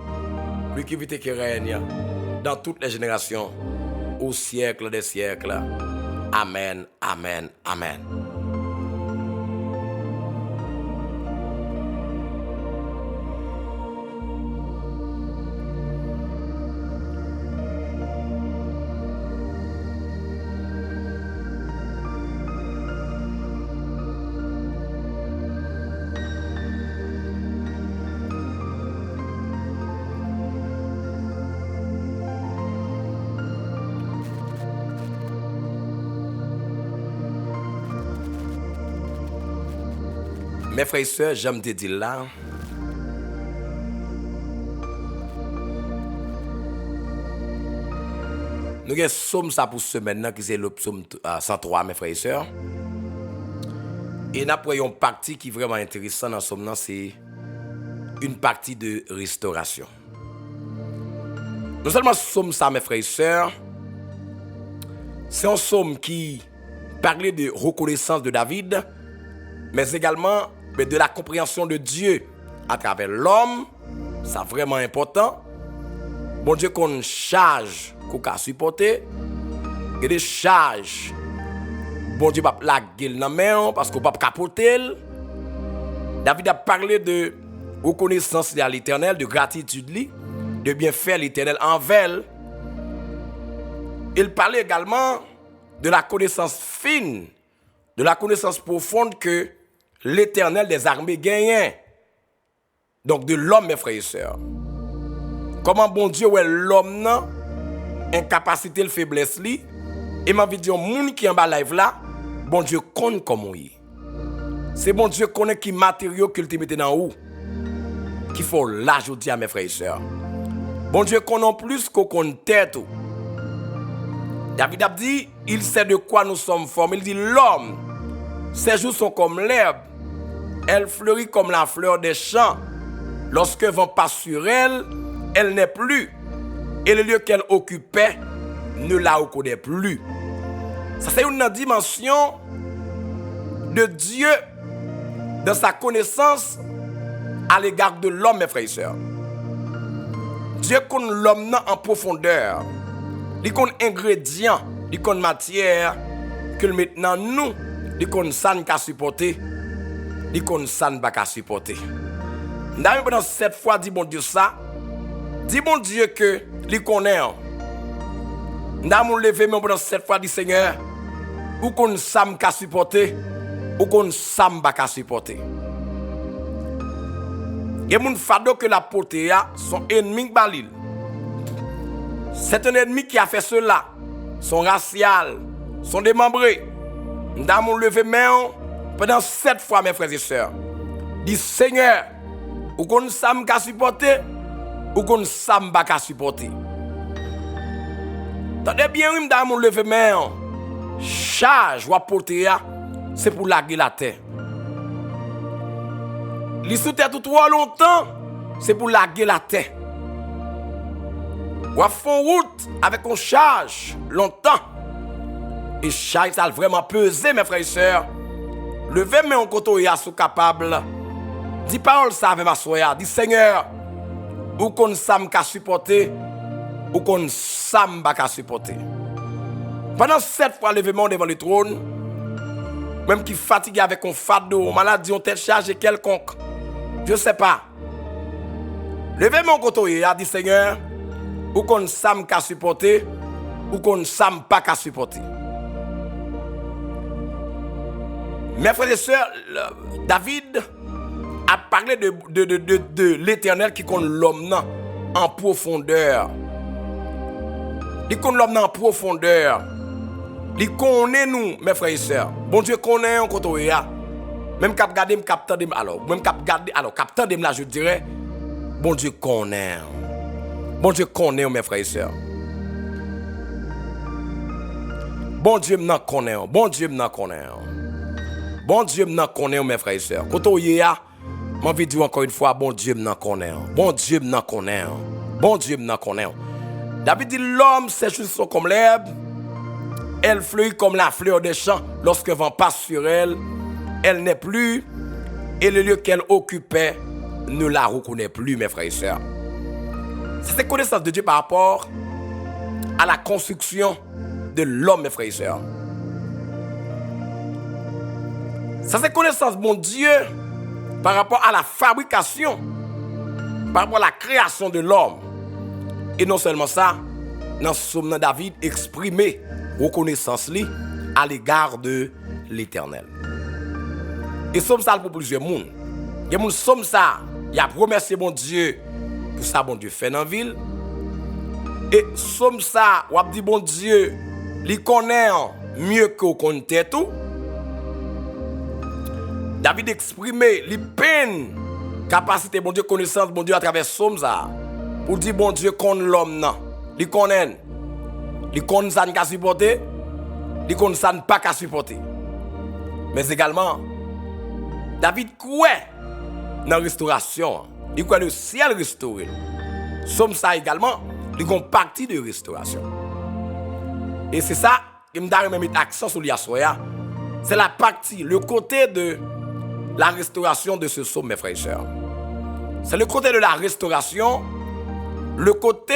lui qui vit et qui règne dans toutes les générations, au siècle des siècles. Amen, amen, amen. Mes frères et sœurs, j'aime te dire là. Nous avons un psaume ça pour ce maintenant qui c'est le psaume 103, mes frères et sœurs. Et après, une partie qui est vraiment intéressante dans ce moment, c'est une partie de restauration. Non seulement ce somme ça, mes frères et sœurs, c'est un somme qui parlait de reconnaissance de David, mais également de la compréhension de Dieu à travers l'homme. C'est vraiment important. Bon Dieu qu'on charge qu'on a supporter, et des charges. Bon Dieu va la gueule dans main parce qu'on va capoter. David a parlé de reconnaissance à l'Éternel, de gratitude, de bienfait l'Éternel envers. Il parlait également de la connaissance fine, de la connaissance profonde que l'Éternel des armées gagne. Donc de l'homme, mes frères et sœurs. Comment bon Dieu ouais l'homme nan, incapacité, le faiblesse li, et m'a dit dire moun qui en bas live là, bon Dieu connaît comment il. C'est bon Dieu connaît qui matériaux qu'il te mette dans où. Qu'il faut l'ajouter à mes frères et sœurs. Bon Dieu connaît plus qu'on connaît tête. David a dit, il sait de quoi nous sommes formés. Il dit, l'homme, ses jours sont comme l'herbe. Elle fleurit comme la fleur des champs. Lorsque vent passe sur elle, elle n'est plus. Et le lieu qu'elle occupait ne la reconnaît plus. Ça, c'est une dimension de Dieu, de sa connaissance à l'égard de l'homme, mes frères et sœurs. Dieu connaît l'homme en profondeur. Il connaît ingrédients, il connaît matière que maintenant nous, il connaît ça ne peut supporter, il connaît ça ne peut pas supporter. D'ailleurs, pendant cette fois, dit bon Dieu ça, dit bon Dieu que il connaît. Nous mon lever mais pendant cette fois, dit Seigneur, ou qu'on ça ne peut supporter, ou qu'on ça ne peut pas supporter. Et mon fado que la portée son ennemi balil. C'est un ennemi qui a fait cela. Son racial, son démembré. Dans mon lever main pendant 7 fois, mes frères et sœurs. Dit Seigneur, ou qu'on sam ka supporter, ou qu'on sam ba ka supporter. Tendez bien, dans mon lever main, charge ou porter, c'est pour laguer la terre. Li sous terre tout trop longtemps, c'est pour laguer la terre. Ou à fond route avec une charge longtemps. Et charge ça vraiment pesé, mes frères et sœurs. Levez mes en côté ya sous capable. Dis parole ça avec ma soeur. Dis Seigneur, ou qu'on sam ka supporter, ou qu'on sam ba ka supporter. Pendant 7 fois levement devant le trône, même qui fatigué avec un fardeau, maladie, on tête chargée quelconque. Je sais pas. Levez mon côté ya dit Seigneur, ou qu'on sam ka supporter, ou qu'on sam pas ka supporter. Mes frères et sœurs, David a parlé de l'Éternel qui connaît l'homme en profondeur. Il connaît l'homme en profondeur. Il connaît nous, mes frères et sœurs. Bon Dieu connaît un côté. Même cap garder, cap tendem alors. Même cap garder, alors cap tendem là, je dirais. Bon Dieu connaît. Bon Dieu connaît, mes frères et sœurs. Bon Dieu m'en connaît. Bon Dieu m'en connaît. Bon Dieu m'en connaît, mes frères et sœurs. Quand on y a, je vais dire encore une fois, bon Dieu m'en connaît. Bon Dieu m'en connaît. Bon Dieu m'en connaît. David dit, l'homme, ses choses sont comme l'herbe. Elle fleurit comme la fleur des champs. Lorsque vent passe sur elle, elle n'est plus. Et le lieu qu'elle occupait ne la reconnaît plus, mes frères et sœurs. C'est cette connaissance de Dieu par rapport à la construction de l'homme, mes frères et sœurs. Ça, c'est connaissance, mon Dieu, par rapport à la fabrication, par rapport à la création de l'homme. Et non seulement ça, dans ce psaume, David exprimé reconnaissance à l'égard de l'Éternel. Et somme ça pour plusieurs monde. Il y a mon somme ça, il a remercié mon Dieu pour ça bon Dieu fait dans la ville. Et somme ça, ou a dit bon Dieu, il connaît mieux que vous connaissez tout. David exprimé les peines, capacité, bon Dieu, connaissance, bon Dieu, à travers Somme ça. Pour dire, bon Dieu, qu'on l'homme, non. Il connaît. Il connaît ça ne pas supporter. Il connaît ça ne pas supporter. Mais également, David croit dans la restauration. Il croit le ciel restauré. Somme ça également, il y a une partie de restauration. Et c'est ça, je me mettre accent sur l'Yassoya. C'est la partie, le côté de la restauration de ce psaume, mes frères et sœurs. C'est le côté de la restauration, le côté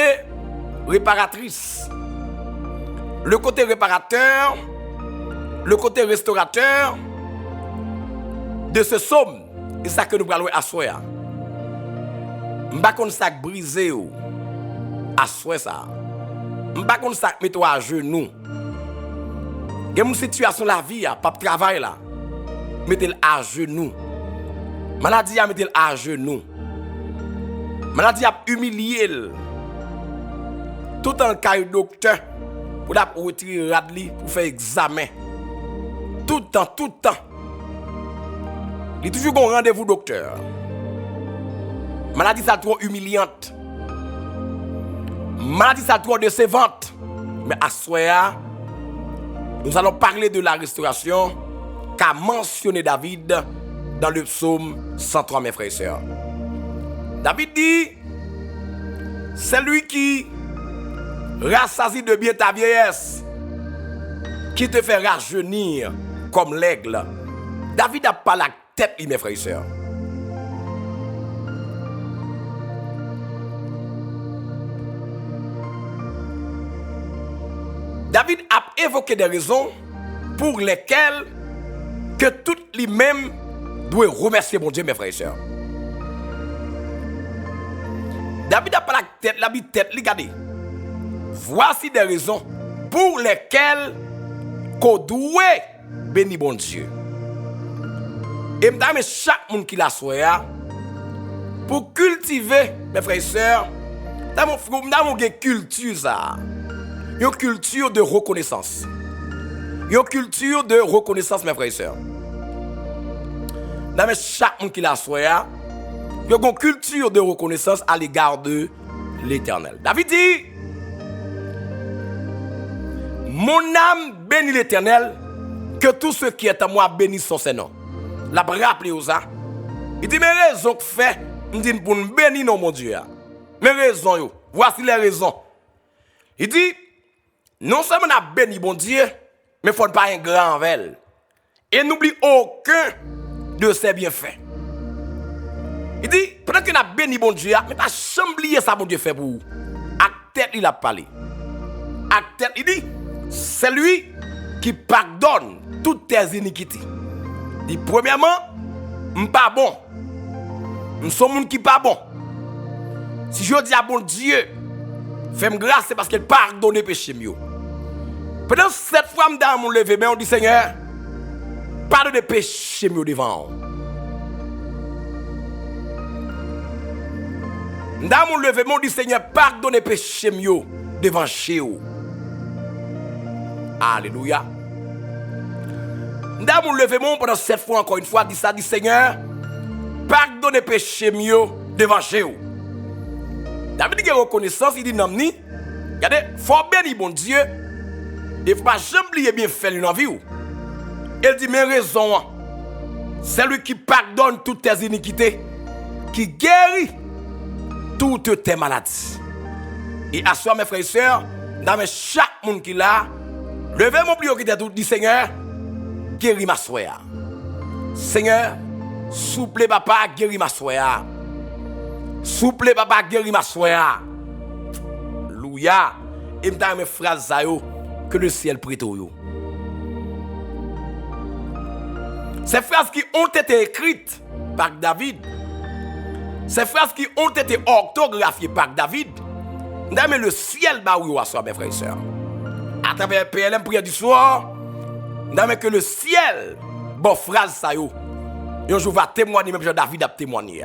réparatrice, le côté réparateur, le côté restaurateur de ce psaume. Et ça que nous allons à Soya. M'pa kon sac brisé ou à Soya ça. M'pa kon sac mettre à genoux. Il y a une situation la vie, pas de travail là. Mettez-le à genoux. Maladie a mettez-le à genoux. Maladie a humilié. Tout en cas docteur pour la retirer radli pour faire examen. Tout le temps. Il y a toujours un rendez-vous docteur. Maladie ça trop humiliante. Maladie ça trop décevante. Mais à Soya, nous allons parler de la restauration qu'a mentionné David dans le psaume 103, mes frères et sœurs. David dit, c'est lui qui rassasie de bien ta vieillesse, qui te fait rajeunir comme l'aigle. David n'a pas la tête, mes frères et sœurs. David a évoqué des raisons pour lesquelles que tout lui-même doit remercier mon Dieu, mes frères et sœurs. David n'a pas la tête, regardez. Voici des raisons pour lesquelles qu'on doit bénir mon Dieu. Et me chaque monde qui l'a souhaité pour cultiver, mes frères et sœurs, dans mon culture ça. Une culture de reconnaissance. Une culture de reconnaissance, mes frères et sœurs. Dans chaque monde qui l'a souhaité, il y a une culture de reconnaissance à l'égard de l'Éternel. David dit, mon âme bénit l'Éternel, que tout ce qui est à moi bénisse son Seigneur. La rappelez vous ça. Il dit, mes raisons que fait, il dit pour nous bénir non mon Dieu. Mes raisons, voici les raisons. Il dit, non seulement on a béni bon Dieu, mais il ne faut pas un grand envers. Et n'oublie aucun de ses bienfaits. Il dit, peut-être qu'on a béni bon Dieu, mais pas oublier ça bon Dieu fait pour vous. À tête, il a parlé. À tête, il dit, c'est lui qui pardonne toutes tes iniquités. Il dit, premièrement, je ne suis pas bon. Je suis un monde qui n'est pas bon. Si je dis à bon Dieu, fais-moi grâce, c'est parce qu'il pardonne les péchés mieux. Pendant cette fois, dans mon lever, on dit, Seigneur, pardonne les péchés mieux devant. Dans mon lever, on dit, Seigneur, pardonne les péchés mieux devant chez vous. Alléluia. Dans mon lever, pendant cette fois, encore une fois, dit ça, dit, Seigneur, pardonne les péchés mieux devant chez vous. David dit reconnaissance, il dit non, regardez, il faut bénir mon Dieu. Il ne faut pas jamais oublier bien faire une vie. Il dit mes raisons, c'est lui qui pardonne toutes tes iniquités, qui guérit toutes tes maladies. Et à soi, mes frères et sœurs, dans chaque monde qui l'a, levez mon priorité tout, dit Seigneur, guéris ma soeur. Seigneur, souple papa, guéris ma soeur. Souple papa, guéris ma soeur. Louia. Et m'ta mes phrases que le ciel prête au yo. Ces phrases qui ont été écrites par David, ces phrases qui ont été orthographiées par David, mais le ciel ba ou à mes frères et sœurs. À travers PLM prière du soir, mais que le ciel bon phrase ça yo. Un jour va témoigner, même David a témoigné.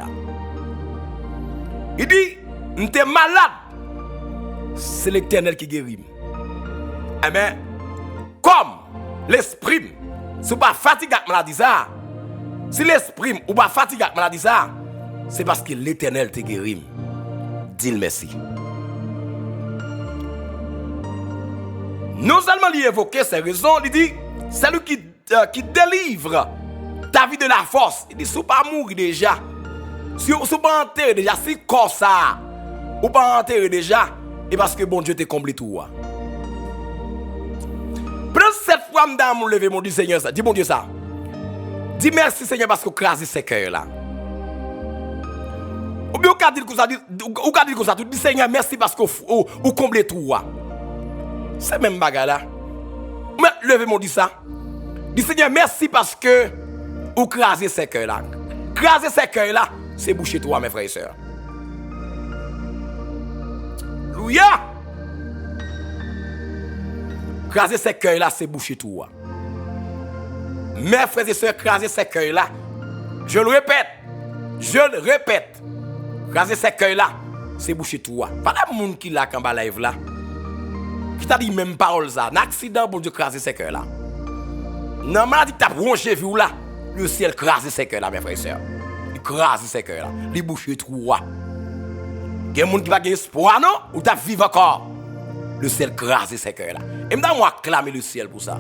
Il dit, m'te malade, c'est l'Éternel qui guérit. Eh bien, comme l'esprit, si vous pas fatigué avec maladie ça, si l'esprit ou pas fatigué avec maladie ça, c'est parce que l'Éternel te guérit. Dis-le merci. Non seulement il évoque ces raisons, il dit, c'est lui qui délivre ta David de la force. Il dit, si vous pas mourir déjà, si vous pas enterré déjà, si corps ça, ou pas enterré déjà, et parce que bon Dieu t'a comblé tout. Prends cette fois, m'dame, mon lever, mon Dieu Seigneur, ça. Dis mon Dieu ça. Dis merci Seigneur parce que vous crasez ces cœurs là. Ou bien, vous dire comme ça, dis Seigneur, merci parce que vous comblez tout. C'est même bagarre là. Mais levez mon dit ça. Dis Seigneur, merci parce que vous crasez ces cœurs là. Craser ces cœurs là, c'est boucher toi, mes frères et sœurs. Louia! Craser ces cœurs là, c'est boucher toi. Mes frères et sœurs, craser ces cœurs là, je le répète, craser ces cœurs là, c'est boucher toi. Pas de monde qui l'a quand bas live là. Qui t'a dit même parole ça, un accident pour Dieu craser ces cœurs là. Non, maladie t'a bronché vous là, le ciel crase ces cœurs là, mes frères et sœurs. Il crase ces cœurs là, il bouche toi. Il y a des gens qui va gagner espoir non, ou t'as vivre encore. Le ciel crase ces cœurs là. Et m'donne-moi acclamer le ciel pour ça.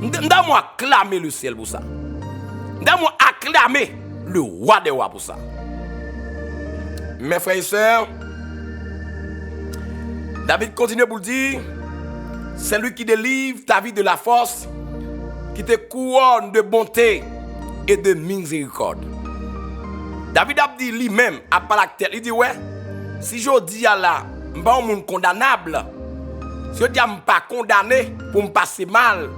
M'donne-moi acclamer le ciel pour ça. M'donne-moi acclamer le roi des rois pour ça. Mes frères et sœurs, David continue pour dire, c'est lui qui délivre ta vie de la force, qui te couronne de bonté et de miséricorde. David a dit lui-même, à pas la tête, il dit ouais, si je dis à la, je ne suis pas un monde condamnable, si je dis à ne pas condamné pour me passer mal,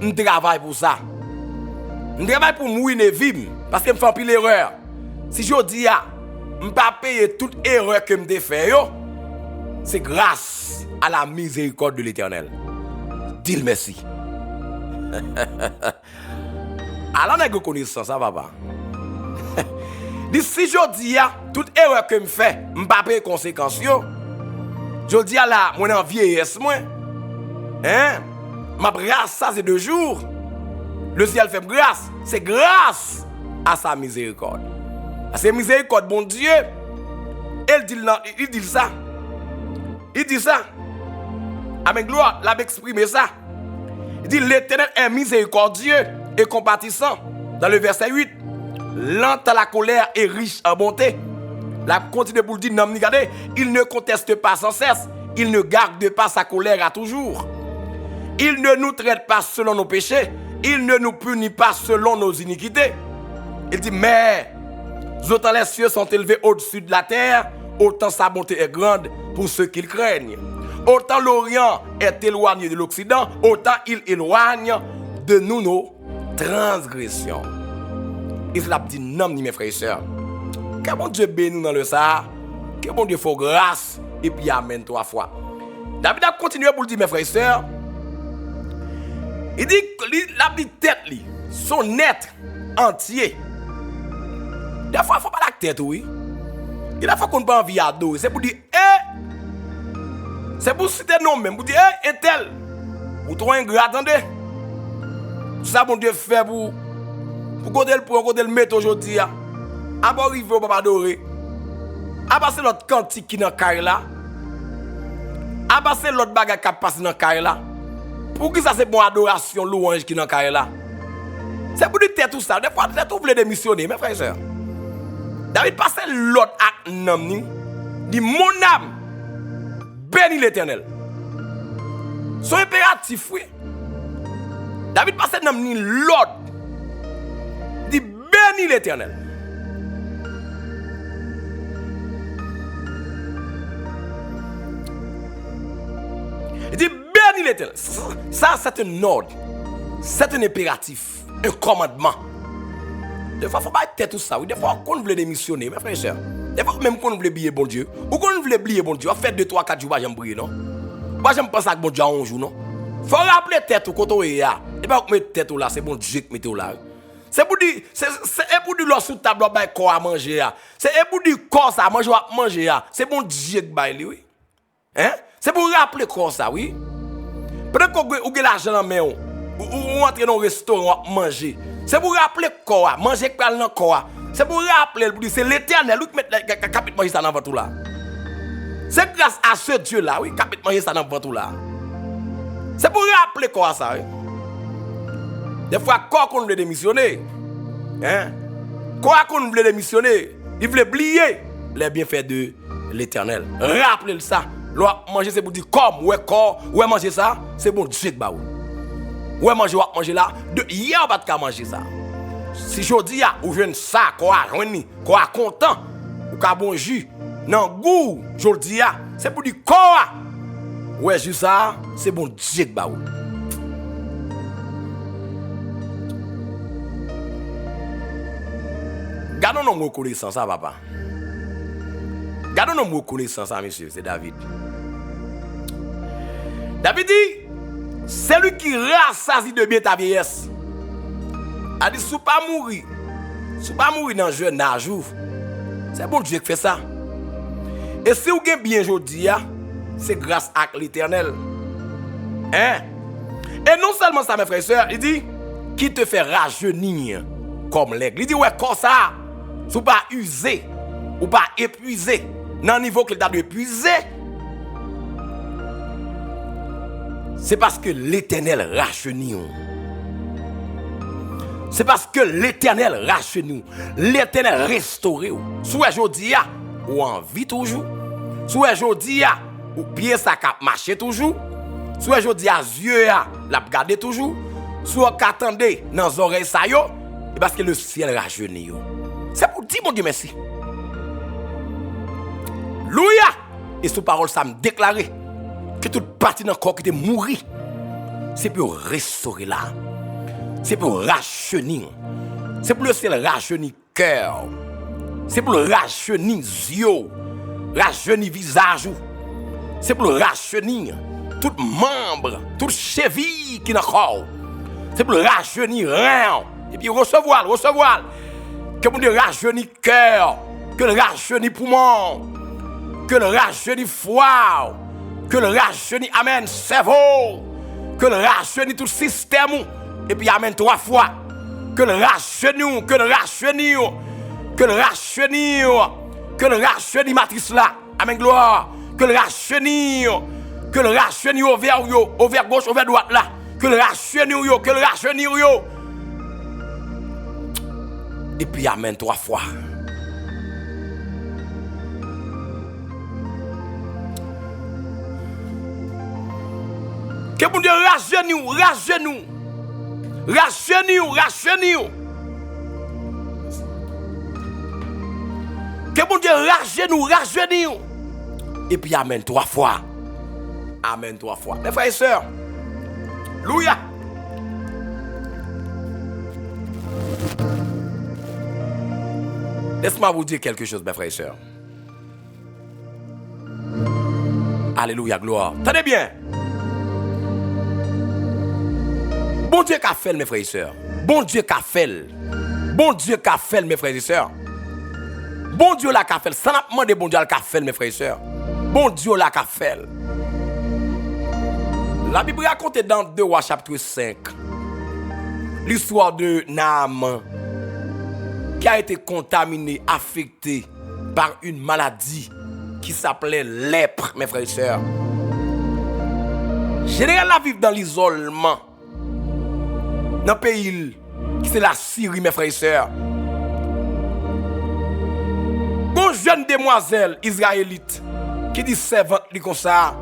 je travaille pour ça. Je travaille pour mourir et vivre, parce que je fais un pile d'erreur. Si je dis à je ne pas payer toute erreur que je fais, c'est grâce à la miséricorde de l'Éternel. Dis-le merci. Alors, on a connaissance, ça va pas. Dis si je dis à toute erreur que je fais, je ne pas payer conséquences. Je dis à la, moi en vieillesse, moi. Hein? Ma grâce, ça c'est 2 jours. Le ciel fait grâce. C'est grâce à sa miséricorde. À sa miséricorde, bon Dieu. Il dit ça. Il dit ça. Avec gloire, il a exprimé ça. Il dit l'Éternel est miséricordieux et compatissant. Dans le verset 8. Lent à la colère et riche en bonté. La continue pour le dire, non, regardez, il ne conteste pas sans cesse. Il ne garde pas sa colère à toujours. Il ne nous traite pas selon nos péchés. Il ne nous punit pas selon nos iniquités. Il dit, mais autant les cieux sont élevés au-dessus de la terre, autant sa bonté est grande pour ceux qui le craignent. Autant l'Orient est éloigné de l'Occident, autant il éloigne de nous nos transgressions. Il a dit non, mes frères et sœurs. Que bon Dieu bénisse dans le ça. Que bon Dieu fasse grâce. Et puis amen 3 fois. David a continué pour le dire, mes frères et sœurs. Il dit, la petite tête, son net entier. Des fois, il ne faut pas la tête, oui. Il a fois qu'on ne peut pas envie à dos. C'est pour dire, c'est pour citer non même. Pour dire, et tel. Vous trouvez un gras, attendez. Ça, bon Dieu fait pour côté le mettre aujourd'hui. À bord arriver au papa adoré. À passer l'autre cantique qui dans le carré là. À passer l'autre bagarre qui passe dans le carré là. Pour qui ça c'est bon adoration, louange qui dans le carré là. C'est pour dire tout ça. Des fois, vous voulez démissionner, mes frères et sœurs. David passe l'autre acte nam dit mon âme bénis l'Éternel. Son impératif, oui. David passe l'autre dit bénis l'Éternel. Il dit bénis l'Éternel. Ça, c'est un ordre. C'est un impératif. Un commandement. Des fois, il ne faut pas être tout ça. Des fois, on veut démissionner, mes frères et sœurs. Des fois, même qu'on veut oublier bon Dieu. Ou qu'on veut oublier bon Dieu. On fait 2, 3, 4 jours, j'aime briller, non? Moi, j'aime penser à bon Dieu à 11 jours, non? Il faut rappeler tête ou quand on est là. Et pas qu'on mette tête là, c'est bon Dieu qui mette là. C'est pour dire, c'est pour dire l'eau sous table, on corps à manger. C'est pour dire corps ça, manger. C'est bon Dieu qui baille, oui. Hein? C'est pour rappeler corps ça, oui. Peut-être qu'on a l'argent dans la main, ou entrer dans un restaurant, manger. C'est pour rappeler corps, manger dans le corps. C'est pour rappeler, c'est l'Éternel qui met le capite manger ça dans votre là. C'est grâce à ce Dieu là, oui, capite manger ça dans votre là. C'est pour rappeler quoi ça, oui. Des fois, quand on veut démissionner, hein? Quand on veut démissionner, il veut oublier les bienfaits de l'Éternel. Rappelez-le ça. L'on manger c'est pour dire comme ouais corps, ouais manger ça, c'est bon Dieu ba ou. Ouais manger là, de hier on va pas manger ça. Si jodi a ou jeune ça quoi joindre, quoi content, ou ka bon jus, nan goût jodi a, c'est pour dire corps. Ouais jus ça, c'est bon Dieu ba ou. Gardons nos reconnaissance ça papa. Gardons nos reconnaissance ça monsieur, c'est David. David dit, c'est lui qui rassasie de bien ta vieillesse. A dit, si pas mourir dans le jeune âge, c'est bon Dieu qui fait ça. Et si vous avez bien aujourd'hui, c'est grâce à l'Éternel. Hein? Et non seulement ça, mes frères et sœurs, il dit, qui te fait rajeunir comme l'aigle. Il dit, ouais, comme ça, si vous pas usé, ou pas épuisé, dans le niveau que tu as épuisé, c'est parce que l'Éternel rajeunit. C'est parce que l'Éternel rajeunit. L'Éternel restaure. Soit aujourd'hui, ou en vie toujours. Soit aujourd'hui, ou pied ça cap marcher toujours. Soit aujourd'hui, yeux la garder toujours. Soit qu'attendez dans les oreilles ça yo. Parce que le ciel rajeunit. C'est pour dire mon Dieu merci. Louia. Et sous parole ça me déclarer que toute partie dans le corps qui était mouru, c'est pour restaurer là. C'est pour rajeunir. C'est pour le ciel rajeunir cœur. C'est pour rajeunir yeux. Rajeunir visage. C'est pour rajeunir tout membre, toute cheville qui est dans le corps. C'est pour rajeunir rein. Et puis recevoir. Que mon Dieu rajeunir cœur. Que le rajeunir poumon. Que le rajeunir foie. Que le rajeunit, amen, cerveau. Que le rajeunit tout système. Et puis amen 3 fois. Que le rajeunit, que le rajeunit. Que le rajeunit. Que le rajeunit matrice là. Amen gloire. Que le rajeunit. Que le rajeunit au vers gauche, au vers droite là. Que le rajeunit yo. Que le rajeunit yo. Et puis amen 3 fois. Que mon Dieu rajeunit. Que mon Dieu rajeunit. Et puis amen 3 fois. Amen 3 fois. Mes frères et sœurs. Louia. Laisse-moi vous dire quelque chose, mes frères et sœurs. Alléluia, gloire. Tenez bien. Bon Dieu qu'a fait, mes frères et sœurs. Bon Dieu qu'a fait. Bon Dieu qu'a fait, mes frères et sœurs. Bon Dieu l'a qu'a fait. Ça n'a pas demandé bon Dieu l'a qu'a fait, mes frères et sœurs. Bon Dieu l'a qu'a fait. La Bible raconte dans 2 Rois chapitre 5 l'histoire de Naaman qui a été contaminé, affecté par une maladie qui s'appelait lèpre, mes frères et sœurs. Général la vivre dans l'isolement. Dans le pays qui c'est la Syrie, mes frères et sœurs. Une jeune demoiselle israélite qui dit servante comme ça.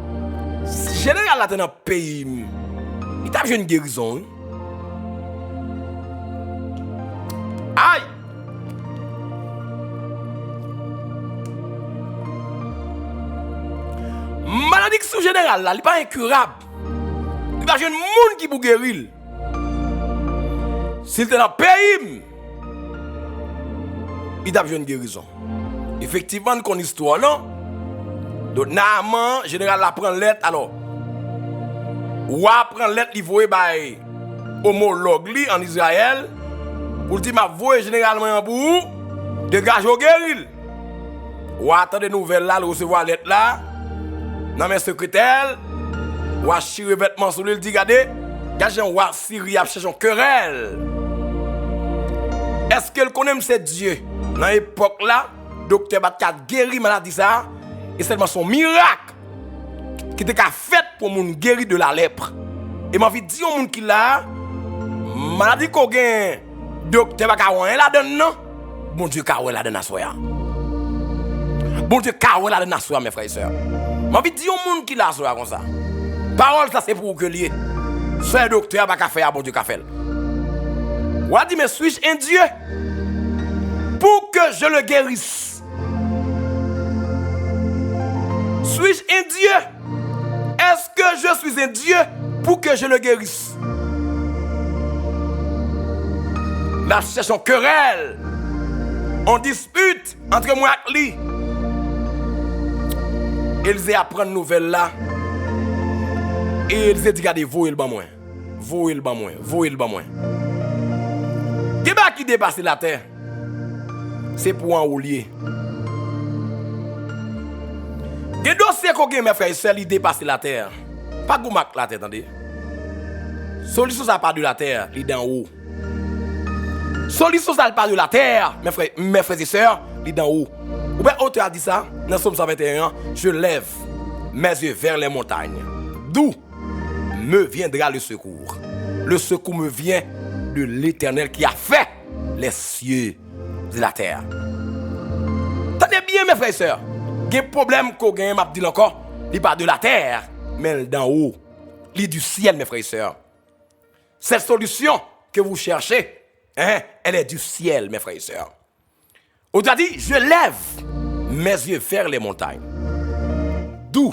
Général là dans le pays, il t'a une guérison. Aïe! Maladie sous général là, il n'est pas incurable. Il va jeune monde qui pour guérir. S'il est dans le pays, il a besoin de guérison. Effectivement, nous connaissons l'histoire, non? Donc, Naaman, général, la prend lettre, alors. Ou prend lettre, il voit by homologue en Israël. Pour dire, ma voix généralement pour vous, dégage au guéril. Ou attend des nouvelles là, recevoir lettre là. Dans mes secrétaires, ou à chirer vêtements sur lui, il dit, regardez, gagez un roi Syrie, a cherché un querelle. Est-ce qu'elle connaît ce Dieu? Dans l'époque là, docteur Batkat guéri maladie ça, et seulement son miracle qui était fait pour moun guéri de la lèpre. Et m'a dit au monde qui là, maladie qu'on gagne, docteur va kawan là-dedans, non? Bon Dieu, kawan là-dedans, soya. Bon Dieu, kawan là-dedans, soya, mes frères et sœurs. M'a envie de dire au monde qui l'a soya comme ça. Parole, ça c'est pour que lié. Ce docteur va faire, bon Dieu, qu'a fait. Ou a dit, mais suis-je un Dieu pour que je le guérisse? Suis-je un Dieu? Est-ce que je suis un Dieu pour que je le guérisse? La cherche en querelle, en dispute entre moi et lui. Ils apprennent nouvelle là. Et ils dit, regardez, vous, il va moins. Vous, il va moins. Vous, il va moins. Qui dépasse la terre? C'est pour un oulier. Les dossiers qu'on a, mes frères et sœurs, ils dépassent la terre. Pas de la terre, attendez. Solution, ça part de la terre, il est d'en haut. Solution, ça part de la terre, mes frères et sœurs, il est d'en haut. Ou bien, auteur a dit ça, dans Somme 121, je lève mes yeux vers les montagnes. D'où me viendra le secours? Le secours me vient de l'Éternel qui a fait les cieux et la terre. Tenez bien, mes frères et sœurs. Il y a un problème qu'on gagne, m'a dit encore, il n'est pas de la terre, mais d'en haut. Il est du ciel, mes frères et sœurs. Cette solution que vous cherchez, elle est du ciel, mes frères et sœurs. On a dit, je lève mes yeux vers les montagnes. D'où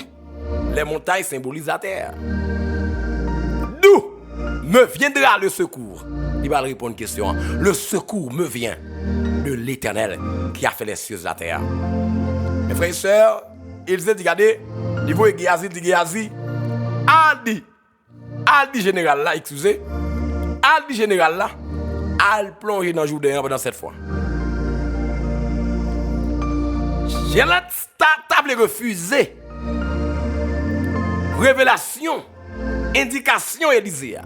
les montagnes symbolisent la terre. D'où me viendra le secours? Il va répondre à une question. Le secours me vient de l'Éternel qui a fait les cieux et la terre. Mes frères et sœurs, ils disent, regardez, niveau Géasi, Aldi général là, excusez, Aldi général là, al plongé dans le Jourdain pendant 7 fois. J'ai la table refusé. Révélation, indication Élisée.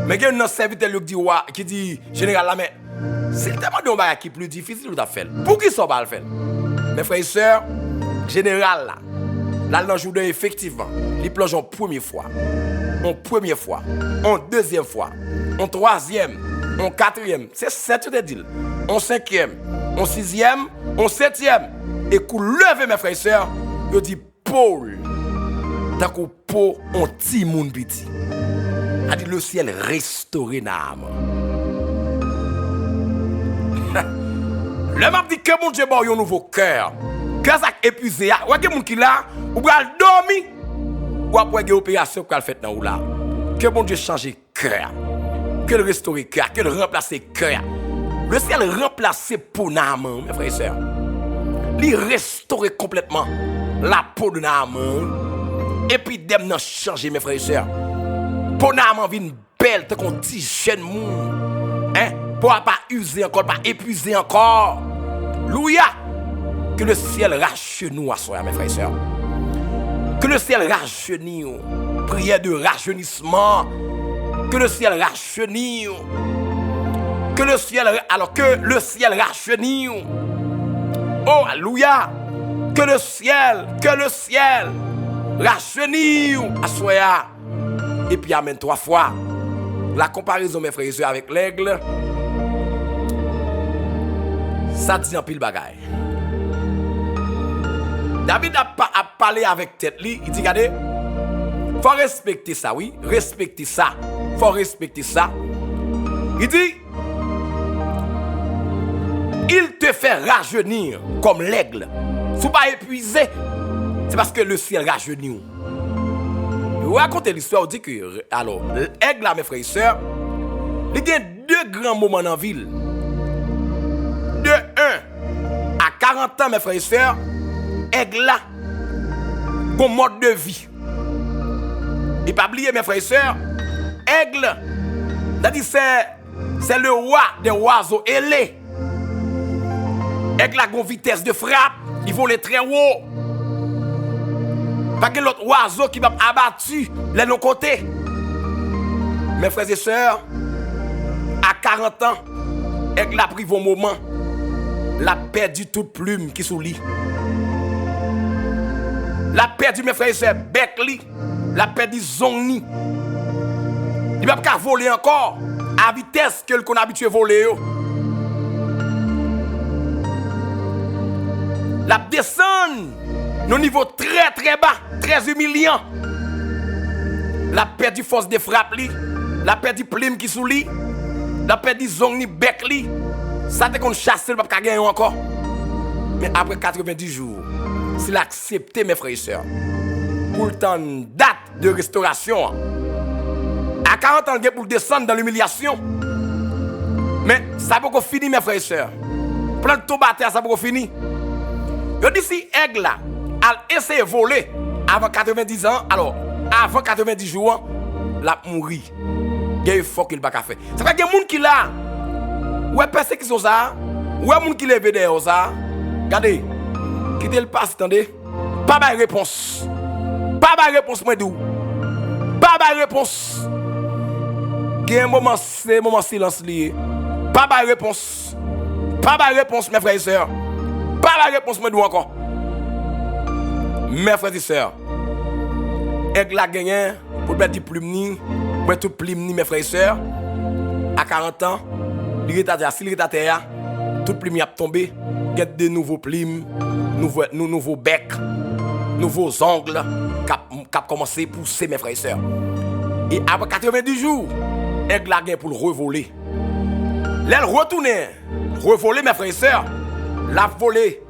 Mais il y a un serviteur qui dit, général là, mais c'est tellement de choses qui est plus difficile de faire. Pour qui ça va le faire? Mes frères et sœurs, général là, dans le Jourdain, effectivement, il plonge en première fois, en deuxième fois, en troisième, en quatrième, c'est 7 de deal, en cinquième, en sixième, en septième. Et qu'on leve, mes frères et sœurs, il dit Paul, tant qu'on Paul, on petit monde petit. A dit le ciel restauré l'âme. Le m'a dit que mon Dieu a un nouveau cœur. Cœur ça épuisé. Ou que mon qui là, ou va dormir, ou après une opération qu'elle fait dans ou là. Que mon Dieu change cœur. Que le restaurer cœur, que le remplacer cœur. Le ciel remplacé pour l'âme, mes frères et sœurs. Il restaurer complètement la peau de l'âme. Et puis dem nan changer, mes frères et sœurs. Pour l'âme vient belle, tant qu'on dit jeune monde. Pour pas user encore, pas épuiser encore. Louia. Que le ciel rajeunisse à soi, mes frères et sœurs. Que le ciel rajeunisse. Prière de rajeunissement. Que le ciel rajeunisse. Que le ciel, alors que le ciel rajeunisse. Oh, alléluia. Que le ciel rajeunisse à soi. Et puis amène 3 fois. La comparaison, mes frères et sœurs, avec l'aigle. Ça dit en pile bagaille. David a parlé avec tête li, il dit regardez, faut respecter ça, oui, respecter ça. Faut respecter ça. Il dit il te fait rajeunir comme l'aigle. Si vous pas épuisé, c'est parce que le ciel rajeunit. Vous racontez l'histoire, vous dites que alors, l'aigle là, mes frères et sœurs, il y a 2 grands moments dans la ville. De 1 à 40 ans, mes frères et sœurs, aigle là, comme mode de vie. Et pas oublier, mes frères et sœurs, aigle, c'est le roi des oiseaux ailés. Aigle a une vitesse de frappe, il vole très haut. Pas que l'autre oiseau qui va abattu les non côtés. Mes frères et sœurs, à 40 ans, aigle a pris vos moments. La perdu toute plume qui sous lit. La perdu, mes frères et sœurs, bec li. La perdu zongni. Il ne peut pas voler encore à vitesse que qu'on habitué à voler. La descend au niveau très très bas, très humiliant. La perdu force de frappe li, la perdu plume qui sous li, la perdu zong ni bec li. Ça te qu'on chasse le pas gagner encore. Mais après 90 jours, s'il accepte mes frères et sœurs, pour le temps date de restauration, à 40 ans, il pour descendre dans l'humiliation. Mais ça peut finir, mes frères et sœurs. Plan de tombater, ça peut finir. Je dis si aigle là, a essayé de voler avant 90 ans, alors avant 90 jours, la mourir. Il y a un fort qu'il n'a pas fait. C'est pas qu'il y a des gens qui là, ouais, persécution ça, ouais, des gens qui lèvent derrière ça. Regardez, quittez le passe, attendez. Pas de réponse. Pas de réponse, moi, d'où. Pas de réponse. Il y a un moment, c'est un moment silence lié. Pas de réponse. Pas de réponse, mes frères et sœurs. Pas de réponse, moi, d'où encore. Mes frères et sœurs. Avec la gagnée, pour mettre du plume, pour tout plume, mes frères et sœurs, à 40 ans, s'il est à terre, tout plume a tombé. Il y a de nouveaux plumes, nouveaux becs, nouveaux ongles qui ont commencé à pousser, mes frères et sœurs. Et après 90 jours, aigle la gagne pour le revoler. L'aile retourner, revoler, mes frères et sœurs, l'a volé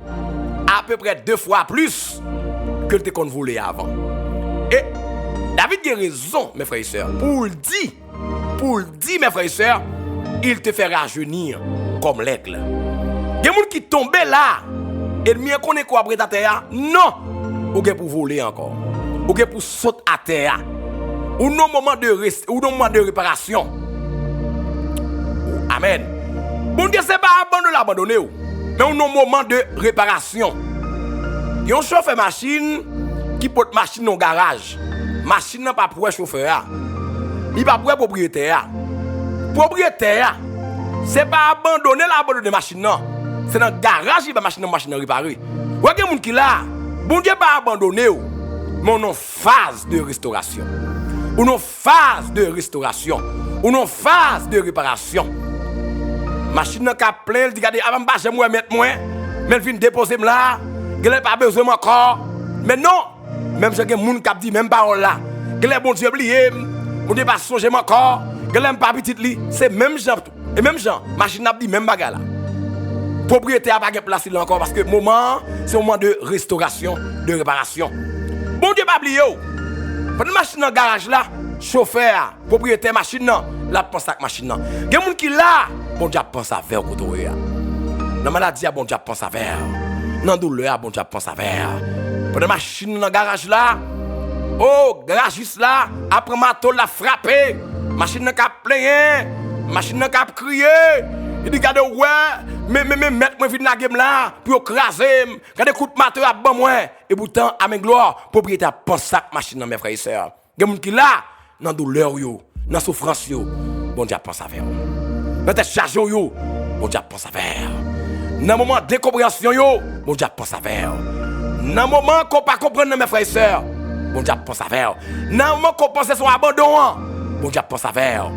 à peu près 2 fois plus que le qu'on volé avant. Et David a raison, mes frères et sœurs, pour le dire, mes frères et sœurs, il te fait rajeunir comme l'aigle. Il y a des gens qui tombent là, et le mien connaît quoi après ta terre? Non! Ou pour voler encore. Ou pour sauter à terre. Ou non moment de réparation. Amen. Bon Dieu, c'est pas abandonner. Mais au moment de réparation. Il y a un chauffeur machine qui porte machine dans le garage. Machine n'est pas pour le chauffeur. Il n'est pas pour le propriétaire. Propriétaire, c'est pas abandonner la machine. C'est dans le garage qui va machine réparer. Vous voyez les gens qui là, bon Dieu pas abandonné, mais on a une phase de restauration. On a une phase de restauration. On a une phase de réparation. Machine qui a plein, elle dit regardez, avant de je vais mettre moins, mais elle vient déposer là, elle n'a pas besoin encore. Mais non, même si il y a des gens qui dit même parole là, elle est bon Dieu oublié, on ne pas songer encore, elle n'a pas petit lit, c'est même gens. Et même gens, machine n'a dit même bagarre là. Propriétaire n'a pas place là encore parce que moment, c'est un moment de restauration, de réparation. Bon Dieu, pas oublié. Pendant machine dans le garage là, chauffeur, propriétaire machine, la pense à la machine. Il y a des gens qui là, bon Dieu pense à faire côté. Dans la maladie, bon Dieu pense à faire. Dans la douleur, bon Dieu pense à faire. Pendant machine dans le garage là, oh, garagiste là, après ma tôle la frappé, machine qui a plein, machine qui a crié. Il dit, regardez, ouais, mais mettre moi vite dans la game là, pour écraser, regardez, coup de matin à bon moi. Et pourtant, à mes gloires, propriétaire pense à la machine, mes frères et sœurs. Il y a des gens qui là, dans la douleur, dans la souffrance, bon Dieu pense à faire. Dans la charge, bon Dieu pense à faire. Dans le moment de décompréhension, bon Dieu pense à faire. Dans le moment qu'on ne peut pas comprendre, mes frères et sœurs, bon Dieu pense à faire. Dans le moment qu'on pense à son abandon, bon Dieu pense à faire.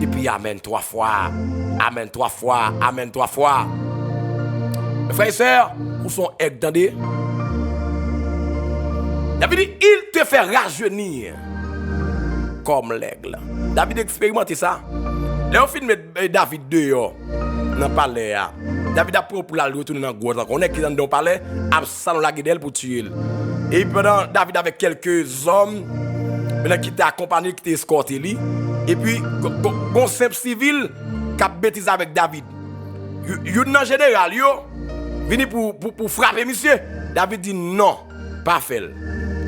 Et puis, amen 3 fois. Amen 3 fois. Amen 3 fois. Mes frères et sœurs, où sont aigle d'andé? David dit, il te fait rajeunir comme l'aigle. David expérimenté ça. Là, on filme David dehors. Dans le palais. David a pris pour la retourner dans le gros. On est qui dans le palais, Absalom la guidelle pour tuer. Et pendant David avec quelques hommes, qui étaient accompagnés, qui étaient escortés. Et puis, un simple civil qui a bêtise avec David. Il en général, venu pour frapper monsieur. David dit non, pas fait.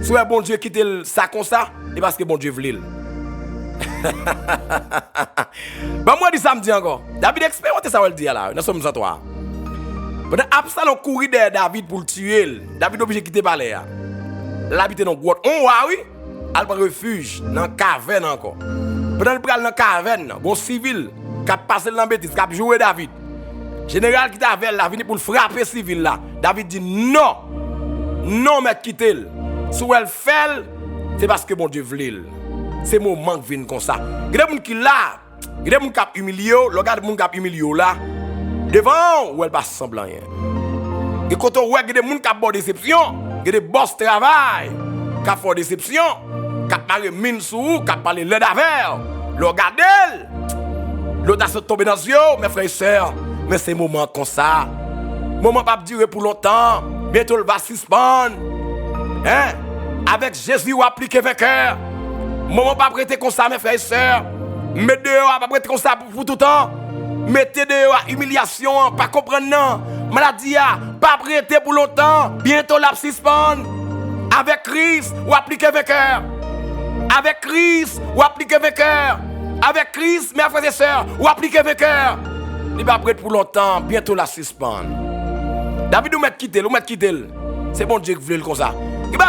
Si bon Dieu quitte ça comme ça, c'est parce que bon Dieu voulait. Bah moi dis samedi encore. David expérimenté ça, on le dit là. Nous sommes en toi. Pendant Absalom courir derrière David pour le tuer. David obligé de quitter le palais. L'habiter dans le grotte. On va oui. Elle prend refuge dans la caverne encore. Pendant le pral dans la caverne, bon civil qui a passé dans la bêtise, qui a joué David. Général qui était là, venu pour le frapper civil là. David dit non. Non, mais quittez-le. Si elle fait, c'est parce que bon Dieu voulait. c'est moment qui vient comme ça. Il y a des gens qui là, il y a des gens qui sont humiliés, regarde les gens qui sont humiliés là, devant, ou elle passe semblant rien. Et quand on voit qu'il y a des gens qui ont déception, il y a des boss travail, qui font déception, qui parlent mine sous, qui parlent l'aide avec, regardez, l'autre a tombé dans les yeux, mes frères et sœurs, mais c'est un moment comme ça. Moment pas durer pour longtemps, bientôt il va suspendre. Hein? Avec Jésus, ou appliquer vainqueur. Moment pas prêter comme ça, mes frères et sœurs. Mettez dehors, pas prêter comme ça pour tout le temps. Mettez dehors, humiliation, pas comprendre non. Maladie, pas prêter pour longtemps. Bientôt la suspendre. Avec Christ, ou appliquer vainqueur. Avec Christ, ou appliquer vainqueur. Avec Christ, mes frères et sœurs, ou appliquer vainqueur. Il va prêter pour longtemps, bientôt la suspendre. David, ou mettre quitter, c'est bon Dieu qui veut le comme ça.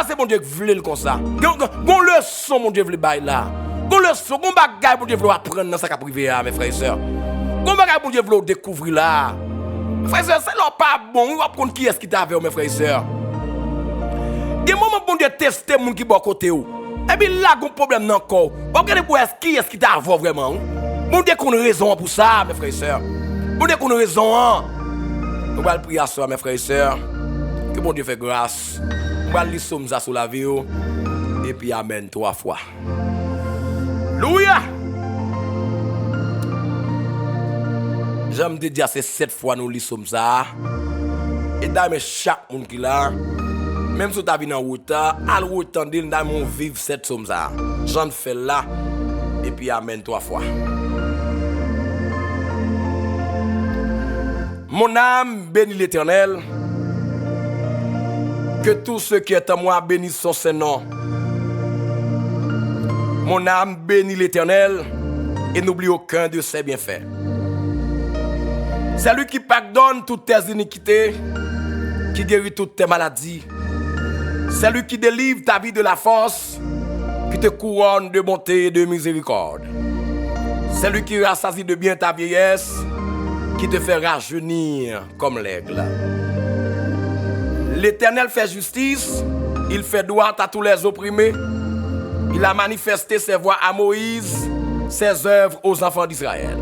C'est bon Dieu qui veut le comme ça. Gon leçon, mon Dieu veut le bail là. Gon leçon, gon bagay, mon Dieu veut apprendre dans sa cap privé, mes frères et sœurs. Gon bagay, mon Dieu veut découvrir là. Mes frères et sœurs, c'est là pas bon. On va prendre qui est-ce qui t'a avec mes frères et sœurs. Il y a un moment, bon Dieu tester moun qui bon côté ou. Et puis là, gon problème encore. Regardez pour qui est-ce qui t'a avec vraiment. Bon Dieu qu'on a raison pour ça, mes frères et sœurs. Bon Dieu qu'on a raison. On va prier à soi, mes frères et sœurs. Que bon Dieu fait grâce. On va lire somme ça sur la vie. Et puis amen 3 fois. Louia. J'aime te dire c'est 7 fois nous lisons ça. Et d'ailleurs chaque monde qui là, même si tu as vu dans route, à la route on dit nous vivre cette somme ça. J'en fais là. Et puis amen 3 fois. Mon âme bénit l'Éternel. Que tout ce qui est en moi bénisse son Saint-Nom. Mon âme bénit l'Éternel et n'oublie aucun de ses bienfaits. C'est lui qui pardonne toutes tes iniquités, qui guérit toutes tes maladies. C'est lui qui délivre ta vie de la force, qui te couronne de bonté et de miséricorde. C'est lui qui rassasie de bien ta vieillesse, qui te fait rajeunir comme l'aigle. L'Éternel fait justice, il fait droit à tous les opprimés. Il a manifesté ses voies à Moïse, ses œuvres aux enfants d'Israël.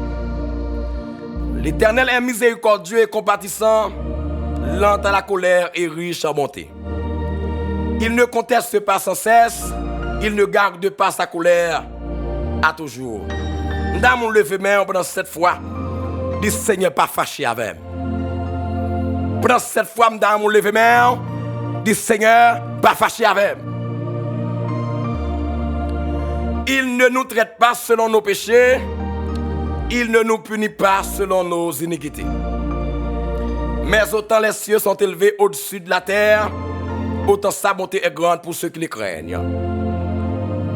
L'Éternel est miséricordieux et compatissant, lent à la colère et riche en bonté. Il ne conteste pas sans cesse, il ne garde pas sa colère à toujours. Dans mon lever main pendant 7 fois, le Seigneur pas fâché avec. Pendant 7 fois, dans mon lever main, le Seigneur pas fâché avec. Il ne nous traite pas selon nos péchés, il ne nous punit pas selon nos iniquités. Mais autant les cieux sont élevés au-dessus de la terre, autant sa bonté est grande pour ceux qui les craignent.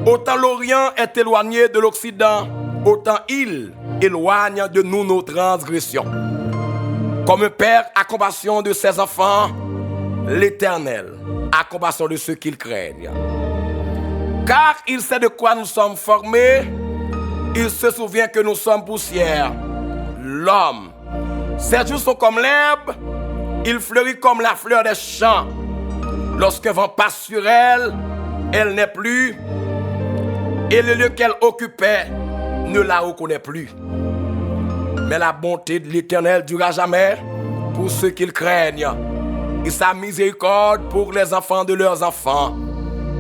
Autant l'Orient est éloigné de l'Occident, autant il éloigne de nous nos transgressions. Comme un père a compassion de ses enfants, l'Éternel a compassion de ceux qui le craignent. Car il sait de quoi nous sommes formés, il se souvient que nous sommes poussière. L'homme, ses jours sont comme l'herbe, il fleurit comme la fleur des champs. Lorsqu'un vent passe sur elle, elle n'est plus, et le lieu qu'elle occupait ne la reconnaît plus. Mais la bonté de l'Éternel durera jamais pour ceux qui le craignent, et sa miséricorde pour les enfants de leurs enfants,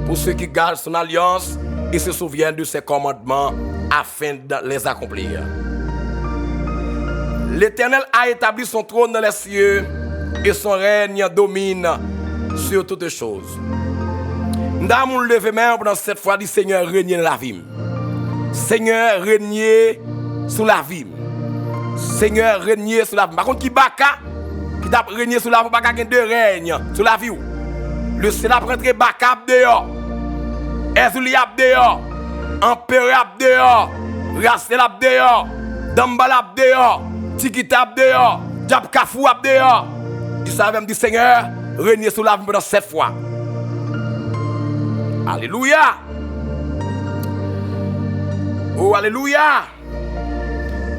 pour ceux qui gardent son alliance et se souviennent de ses commandements afin de les accomplir. L'Éternel a établi son trône dans les cieux et son règne domine sur toutes choses. Dans mon lever main pendant 7 fois, dit Seigneur, régnez dans la vie. Seigneur, régnez sur la vie. Seigneur, régnez sur la vie. Par contre, qui baka, qui t'a régné sur la vie, baka qui deux règnes sur la vie. Le Sénat prendrait baka dehors. Ezouliab dehors. Empereur dehors. Rasselab dehors. Dambalab dehors. Tikitab dehors. Diab Kafouab dehors. Il savait me dire Seigneur, régnez sur la vie pendant 7 fois. Alléluia. Oh, alléluia.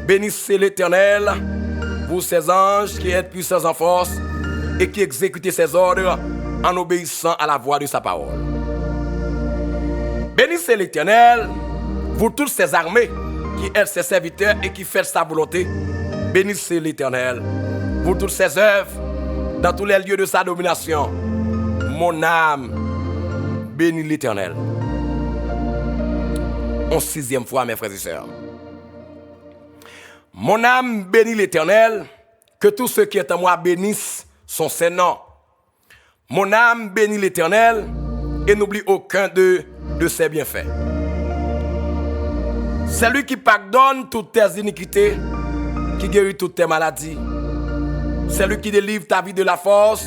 Bénissez l'Éternel, vous ses anges qui êtes puissants en force et qui exécutez ses ordres en obéissant à la voix de sa parole. Bénissez l'Éternel, vous toutes ces armées qui aident ses serviteurs et qui font sa volonté, bénissez l'Éternel. Vous toutes ses œuvres, dans tous les lieux de sa domination, mon âme bénit l'Éternel. En 6e fois, mes frères et sœurs. Mon âme bénit l'Éternel, que tous ceux qui sont en moi bénissent son Saint-Nom. Mon âme bénit l'Éternel et n'oublie aucun de ses bienfaits. C'est lui qui pardonne toutes tes iniquités, qui guérit toutes tes maladies. C'est lui qui délivre ta vie de la force,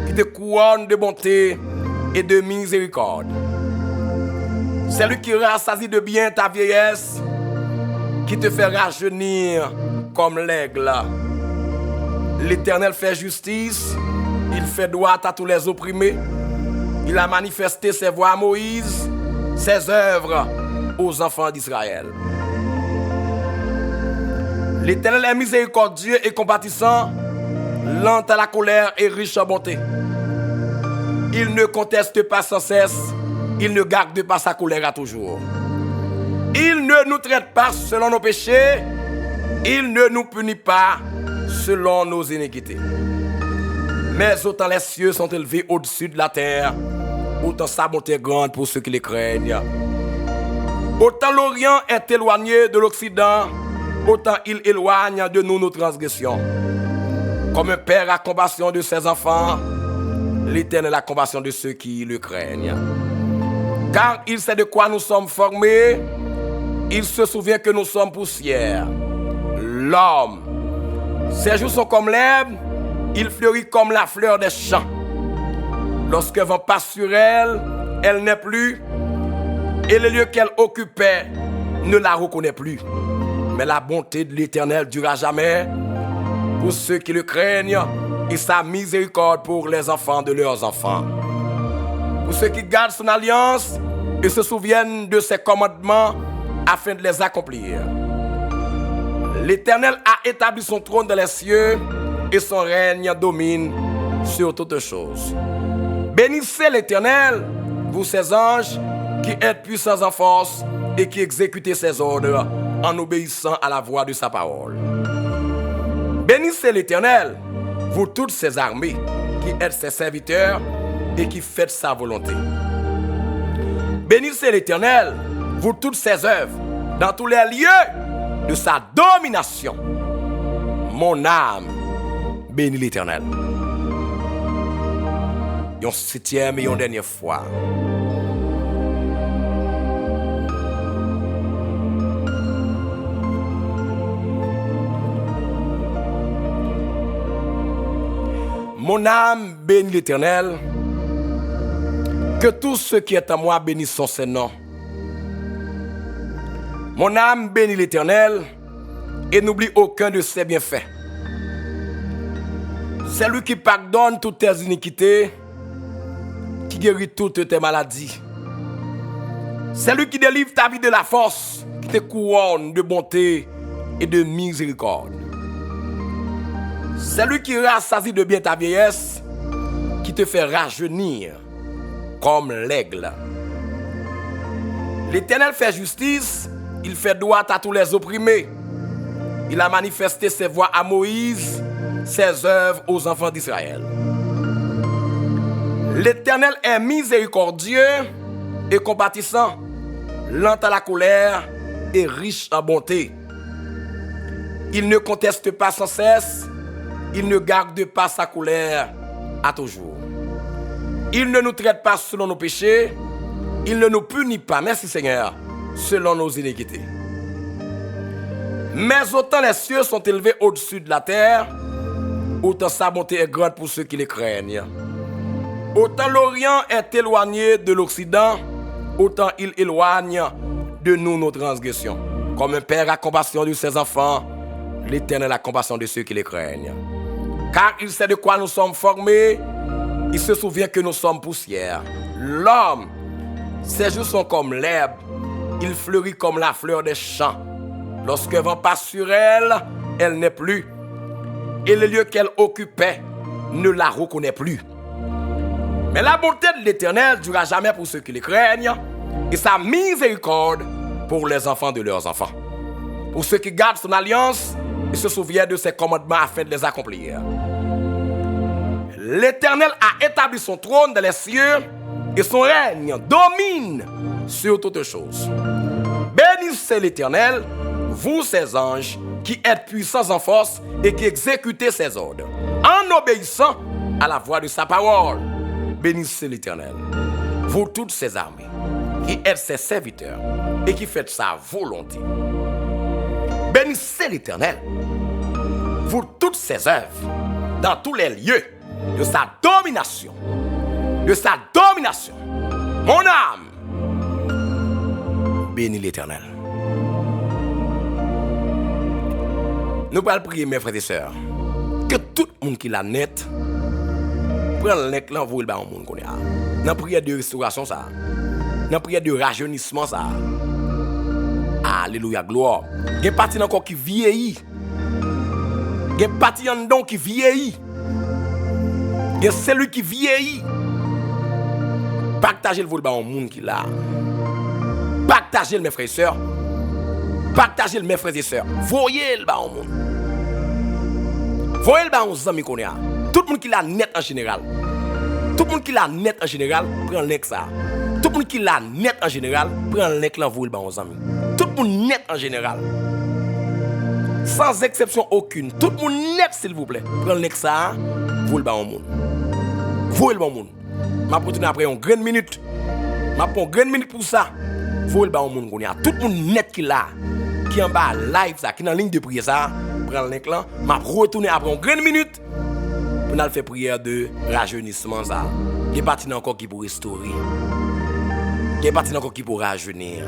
qui te couronne de bonté et de miséricorde. C'est lui qui rassasie de bien ta vieillesse, qui te fait rajeunir comme l'aigle. L'Éternel fait justice, il fait droit à tous les opprimés. Il a manifesté ses voies à Moïse, ses œuvres aux enfants d'Israël. L'Éternel est miséricordieux et compatissant, lent à la colère et riche en bonté. Il ne conteste pas sans cesse, il ne garde pas sa colère à toujours. Il ne nous traite pas selon nos péchés, il ne nous punit pas selon nos iniquités. Mais autant les cieux sont élevés au-dessus de la terre, autant sa bonté est grande pour ceux qui les craignent. Autant l'Orient est éloigné de l'Occident, autant il éloigne de nous nos transgressions. Comme un père a compassion de ses enfants, l'Éternel a compassion de ceux qui le craignent. Car il sait de quoi nous sommes formés, il se souvient que nous sommes poussière. L'homme, ses jours sont comme l'herbe, il fleurit comme la fleur des champs. Lorsque vent passe sur elle, elle n'est plus, et le lieu qu'elle occupait ne la reconnaît plus. Mais la bonté de l'Éternel durera jamais pour ceux qui le craignent et sa miséricorde pour les enfants de leurs enfants. Pour ceux qui gardent son alliance et se souviennent de ses commandements afin de les accomplir. L'Éternel a établi son trône dans les cieux et son règne domine sur toutes choses. Bénissez l'Éternel, vous ses anges, qui êtes puissants en force et qui exécutez ses ordres en obéissant à la voix de sa parole. Bénissez l'Éternel, vous toutes ses armées, qui êtes ses serviteurs et qui faites sa volonté. Bénissez l'Éternel, vous toutes ses œuvres, dans tous les lieux de sa domination. Mon âme bénit l'Éternel. Une 7e et une dernière fois. Mon âme bénit l'Éternel, que tout ce qui est à moi bénisse son Saint-Nom. Mon âme bénit l'Éternel et n'oublie aucun de ses bienfaits. C'est lui qui pardonne toutes tes iniquités, qui guérit toutes tes maladies. C'est lui qui délivre ta vie de la force, qui te couronne de bonté et de miséricorde. C'est lui qui rassasie de bien ta vieillesse, qui te fait rajeunir comme l'aigle. L'Éternel fait justice, il fait droit à tous les opprimés. Il a manifesté ses voies à Moïse, ses œuvres aux enfants d'Israël. L'Éternel est miséricordieux et compatissant, lent à la colère et riche en bonté. Il ne conteste pas sans cesse, il ne garde pas sa colère à toujours. Il ne nous traite pas selon nos péchés, il ne nous punit pas, merci Seigneur, selon nos iniquités. Mais autant les cieux sont élevés au-dessus de la terre, autant sa bonté est grande pour ceux qui les craignent. Autant l'Orient est éloigné de l'Occident, autant il éloigne de nous nos transgressions. Comme un père a compassion de ses enfants, l'Éternel a compassion de ceux qui les craignent. Car il sait de quoi nous sommes formés, il se souvient que nous sommes poussière. L'homme, ses jours sont comme l'herbe, il fleurit comme la fleur des champs. Lorsque vent passe sur elle, elle n'est plus, et le lieu qu'elle occupait ne la reconnaît plus. Mais la bonté de l'Éternel durera jamais pour ceux qui les craignent, et sa miséricorde pour les enfants de leurs enfants. Pour ceux qui gardent son alliance et se souviennent de ses commandements afin de les accomplir. L'Éternel a établi son trône dans les cieux et son règne domine sur toutes choses. Bénissez l'Éternel, vous ses anges, qui êtes puissants en force et qui exécutez ses ordres, en obéissant à la voix de sa parole. Bénissez l'Éternel, vous toutes ses armées, qui êtes ses serviteurs et qui faites sa volonté. Bénissez l'Éternel, vous toutes ses œuvres, dans tous les lieux de sa domination. De sa domination. Mon âme, bénis l'Éternel. Nous allons prier, mes frères et sœurs, que tout le monde qui l'a net prenne l'éclat pour le monde qu'on a. Dans la prière de restauration, ça. Dans la prière de rajeunissement, ça. Alléluia, gloire. Il y a partie encore qui vieillit. Il y a partie en don qui vieillit. Il y a celui qui vieillit. Partagez le vol au monde qui l'a. Partagez-le, mes frères et sœurs. Partagez-le, mes frères et sœurs. Voyez-le au monde. Voyez-le aux amis qu'on a. Tout le monde qui l'a net en général. Tout le monde qui l'a net en général, prend l'ex ça. Tout le monde qui l'a net en général, prend l'ex là, voyez-le aux amis. Tout le monde net en général. Sans exception aucune. Tout le monde net, s'il vous plaît. Prend l'ex ça, voyez-le au monde. Voyez-le au monde. Je vais continuer après une grande minute. Je vais prendre une grande minute pour ça. Voyez-le au monde qu'on a. Tout le monde net qui l'a. Qui en bas live ça, qui dans la ligne de prière ça, prend le link là, m'a retourner après une grande minute pour nous faire prière de rajeunissement ça. Il y a parti encore qui pour restaurer. Il y a parti encore qui pour rajeunir.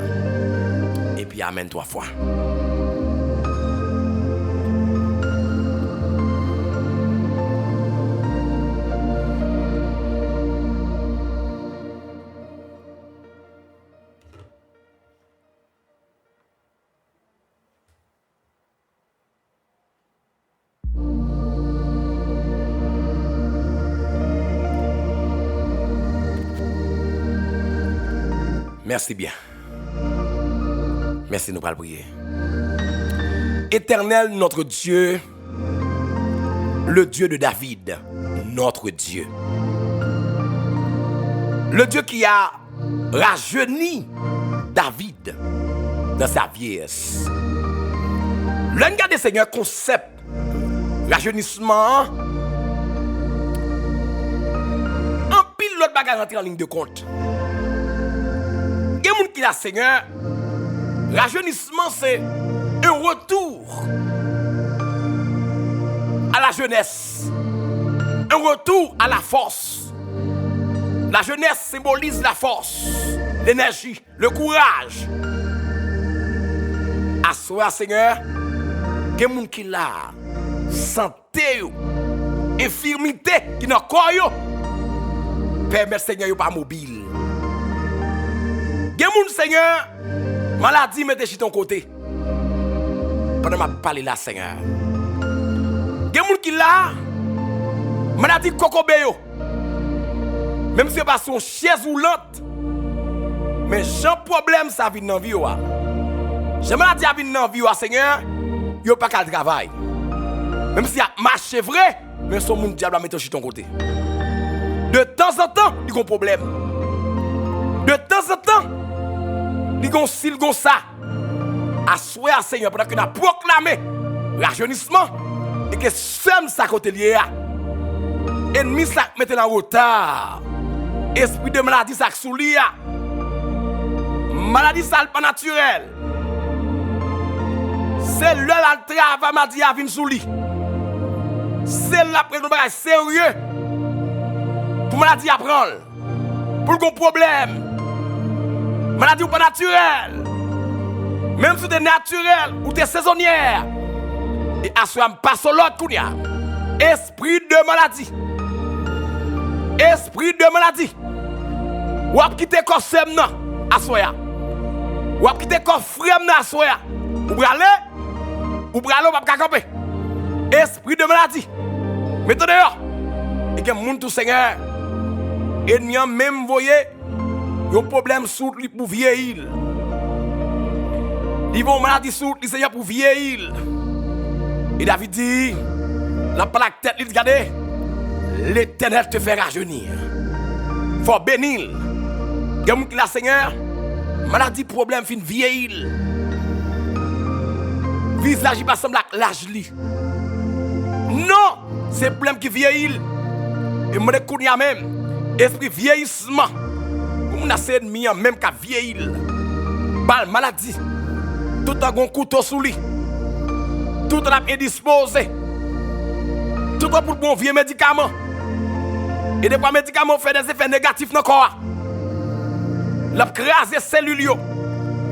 Et puis amen 3 fois. Merci bien. Merci, nous allons prier. Éternel, notre Dieu, le Dieu de David, notre Dieu. Le Dieu qui a rajeuni David dans sa vieillesse. Le gars des Seigneurs concept rajeunissement. En pile l'autre bagarre rentre en ligne de compte. Il y a des gens qui la Seigneur, rajeunissement c'est un retour à la jeunesse, un retour à la force. La jeunesse symbolise la force, l'énergie, le courage. À soi, Seigneur, il y a des gens qui la santé, infirmité qui n'a pas permet Seigneur pas mobile. Il y a des gens, Seigneur, maladie mettez sur ton côté. Pendant que je parle là, Seigneur. Il y a des gens qui là, maladie cocobéo. Même si ce n'est pas son chaise roulante, mais j'ai un problème, ça vient dans la vie. J'ai maladie à venir dans la vie, Seigneur, il n'y a pas qu'à travail. Même si ça marche vrai, mais son monde diable va mettre sur ton côté. De temps en temps, il y a un problème. De temps en temps, il y a un style comme ça. À souhait à Seigneur, pendant que nous avons proclamé rajeunissement, et que seul ça côté lié. Ennemi ça mette en retard. Esprit de maladie ça sous lui. Maladie ça pas naturelle. C'est là le travail maladie a vinn sous lui. C'est là prendre bagage sérieux. Pour maladie à prendre. Pour le problème. Maladie ou pas naturelle. Même si c'est naturel ou c'est saisonnière. Et à ce moment passe l'autre kounia. Esprit de maladie. Esprit de maladie. Ou ap quitter corps sem nan à soya. Ou ap quitter corps frem nan à soya. Ou brale pas camper. Esprit de maladie. Mettez dehors. Et que moun tout Seigneur. Ennemi même voyez un problème sous lui pour vieillir. Ils vont maladie sous le Seigneur pour vieillir. Et David dit, la plaque tête, il dit, regardez, l'Éternel te fait rajeunir. Faut bénir. Quelqu'un qui la Seigneur, maladie, problème, fin vieillir. Visage, il pas semble l'âge li. Non, c'est problème qui vieillit. Et moi, je connais même, esprit vieillissement. On a ses ennemis, même qu'à vieillir. Pas maladie. Tout a un couteau sous lui. Tout a indisposé. Tout a pour bon vieux médicament. Et des fois, médicaments font des effets négatifs dans le corps. La crase cellules,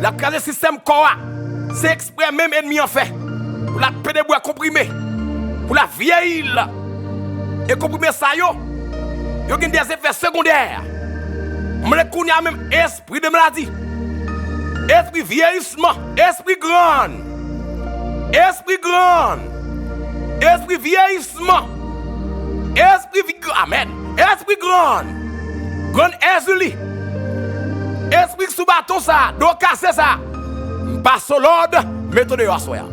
la crase système corps. C'est exprès même ennemi en fait. Pour la paix de bois comprimé. Pour la vieillir. Et comprimer ça, yo a des effets secondaires. Je connais même esprit de maladie. Esprit vieillissement. Esprit grand. Esprit grand. Esprit vieillissement. Esprit amen. Esprit grand. Grand ezuli. Esprit sous bâton ça. Donc casser ça. Passe au l'ordre. Mettez dehors soya.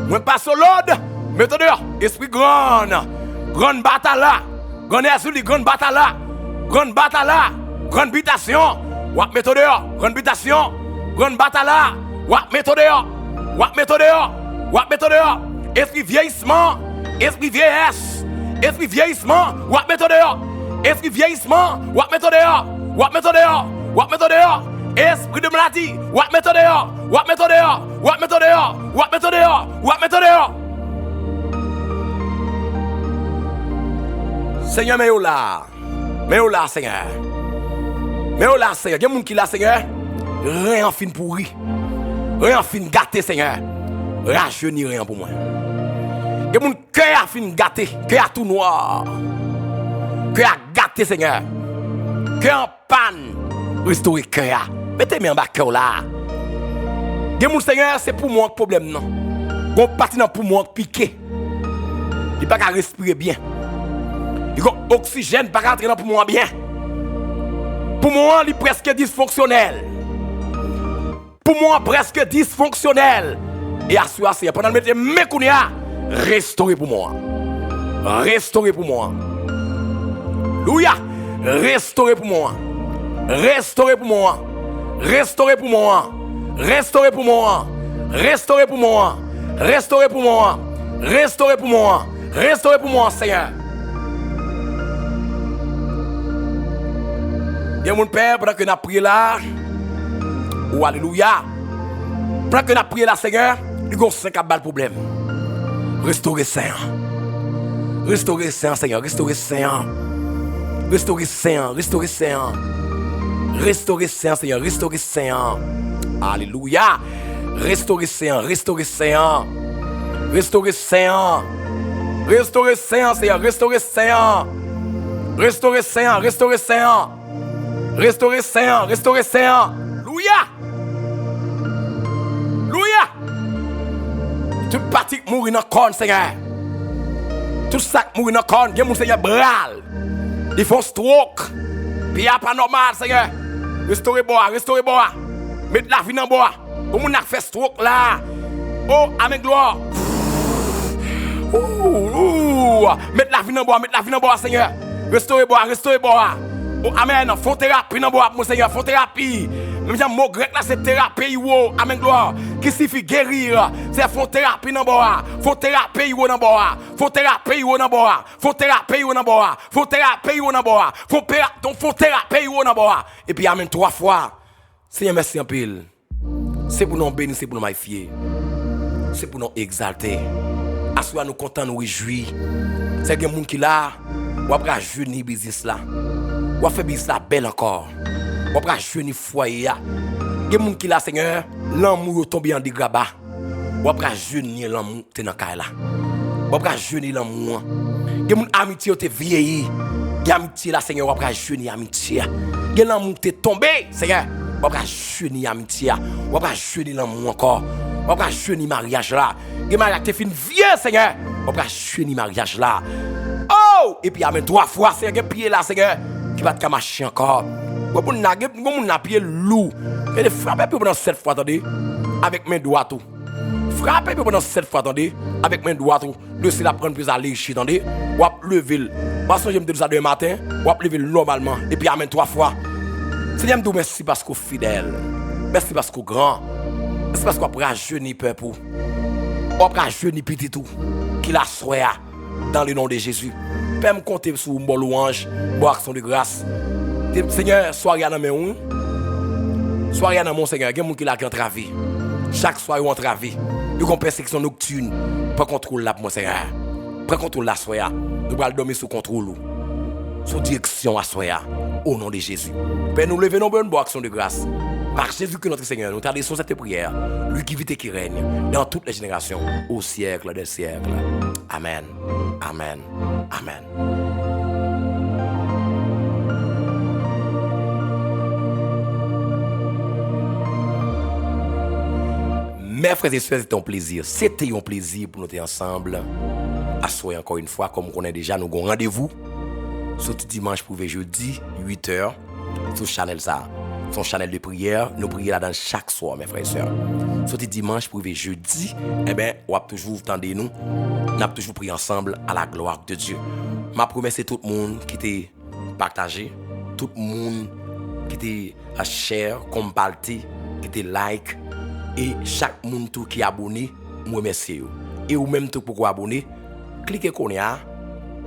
Moi passe au l'ordre. Mettez dehors. Esprit grand. Grand bataille là. Grand ezuli. Grand bataille là. Grand bataille là. Grande habitation. Wap mettez dehors. Grande habitation. Grande bataille là. Wap mettez dehors. Wap mettez dehors. Wap mettez dehors. Esprit vieillissement. Esprit vieillesse. Esprit vieillissement. Wap mettez dehors. Esprit vieillissement. Wap mettez dehors. Wap mettez dehors. Wap mettez dehors. Esprit de maladie. Wap mettez dehors. Wap mettez dehors. Wap mettez dehors. Wap mettez dehors. Wap mettez dehors. Seigneur, mais là. Mais là, Seigneur. Mais là, Seigneur. Il y a des gens qui là, Seigneur. Rien en fin pourri. Rien en fin gâté, Seigneur. Rajeunir rien pour moi. Il y a des gens qui ont fin gâté. Qui a tout noir. Qui a gâté, Seigneur. Qui en panne. Restaurer cœur. Mettez-moi en bas cœur là. Il y a des gens, Seigneur, c'est pour moi le problème. Non. Bon parti dans pour moi piqué. Il pas qu'à respirer bien. Il y a oxygène pas rentrer dans pour moi bien. Pour moi, il est presque dysfonctionnel. Pour moi, presque dysfonctionnel. Et assuré, pendant le métier, restaurer pour moi. Restaurer pour moi. Louia. Restaurer pour moi. Restaurer pour moi. Restaurer pour moi. Restaurer pour moi. Restaurer pour moi. Restaurer pour moi. Restaurer pour moi. Restaurer pour moi, Seigneur. Il y a mon père, pendant que nous avons prié là, ou alléluia, pendant que nous avons prié là, Seigneur, il y a 5 balles de problème. Restaurer Saint. Restaurer Saint, Seigneur. Restaurer Saint. Restaurer Saint. Restaurer Saint. Restaurer Saint, Seigneur. Restaurer Saint. Alléluia. Restaurer Saint. Restaurer Saint. Restaurer Saint. Restaurer Saint, Seigneur. Restaurer Saint. Restaurer Saint. Restaurer Saint. Restaurer Saint, restaurer Saint. Louia. Louia. Tout parti mourir dans le corps, Seigneur. Tout ça mourir dans le corps. Il y a mon Seigneur bral. Ils font stroke. Puis il n'y a pas normal, Seigneur. Restaurer bois, restaurer bois. Mettre la vie dans bois. Pour mon a fait stroke là. Oh, amen gloire. Mettre la vie dans bois, mettre la vie dans bois, Seigneur. Restaurer bois, restaurer bois. Oh, amen. Font thérapie dans bois, mon Seigneur. Font thérapie. Même si le mot grec là, c'est thérapie. Amen gloire. Qui signifie guérir. C'est font thérapie dans bois. Font thérapie dans bois. Font thérapie dans bois. Font thérapie dans bois. Font thérapie dans bois. Font thérapie dans bois. Et puis, amen 3 fois. Seigneur, merci en pile. C'est pour nous bénir, c'est pour nous magnifier. C'est pour nous exalter. Assois nous contents, nous réjouir. C'est que les gens qui là, on va jeûner business là. On va faire business là belle encore. On va jeûner foyer. Les gens qui là, Seigneur, l'amour tombe en dégraba. On va jeûner l'amour te dans caille là. On va jeûner l'amour. Les gens amitié te vieilli. Les amitié là, Seigneur, on va jeûner amitié. Les l'amour te tombé, Seigneur. On va jeûner amitié. On va jeûner l'amour encore. On va jeûner mariage là. Les mariage te fin vieux, Seigneur. On va jeûner mariage là. Oh! Et puis, amen 3 fois, Seigneur, pied là, Seigneur, qui va te marcher encore. Pour nager, comme on pied lourd. Et frapper pendant 7 fois, attendez, avec main droite tout. Frapper pendant 7 fois, attendez, avec main droite tout. De c'est la prendre plus à lécher, attendez. Ou à lever. Parce que j'aime dire ça demain matin, ou à lever normalement. Et puis amen 3 fois. Seigneur, me merci parce qu'on fidèle. Merci parce qu'on grand. Merci parce qu'on prend jeune peuple. On prend jeune petit tout. Qui la soya dans le nom de Jésus. Père me compter sur mon louange, mon action de grâce. Seigneur, soirée dans mes soirée dans mon Seigneur, il y a des gens qui la travaillé. Chaque soir ils ont travaillé. Ils ont persécution nocturne. Prends contrôle là pour mon Seigneur. Prends contrôle là soya. Nous allons dormir sous contrôle. Sous direction à soya. Au nom de Jésus. Père, nous levons nos bonnes actions de grâce. Par Jésus que notre Seigneur, nous t'adressons cette prière. Lui qui vit et qui règne dans toutes les générations, au siècle des siècles. Amen. Amen. Amen. Mes frères et sœurs, c'était un plaisir. C'était un plaisir pour nous être ensemble. À soir encore une fois, comme on connaît déjà, nous avons rendez-vous. Sauti dimanche pour jeudi, 8h, sur Chanel ça. Son channel de prière, nous prions là-dedans chaque soir, mes frères et sœurs. Sauti dimanche pour jeudi, eh bien, on va toujours tendez nous. On a toujours prié ensemble à la gloire de Dieu. Ma promesse, c'est tout le monde qui était partagé, tout le monde qui était à share, comparti, qui était like, et chaque monde tout qui est abonné, moi remercie. Et ou même tout pour vous abonner, cliquez qu'on y a.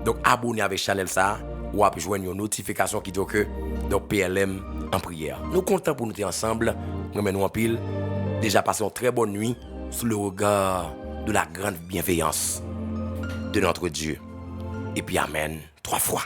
Donc abonnez avec Chanel ça, ou à joindre une notification qui dit que donc PLM en prière. Nous comptons pour nous être ensemble. Nous en pile. Déjà passé une très bonne nuit sous le regard de la grande bienveillance de notre Dieu. Et puis amen 3 fois.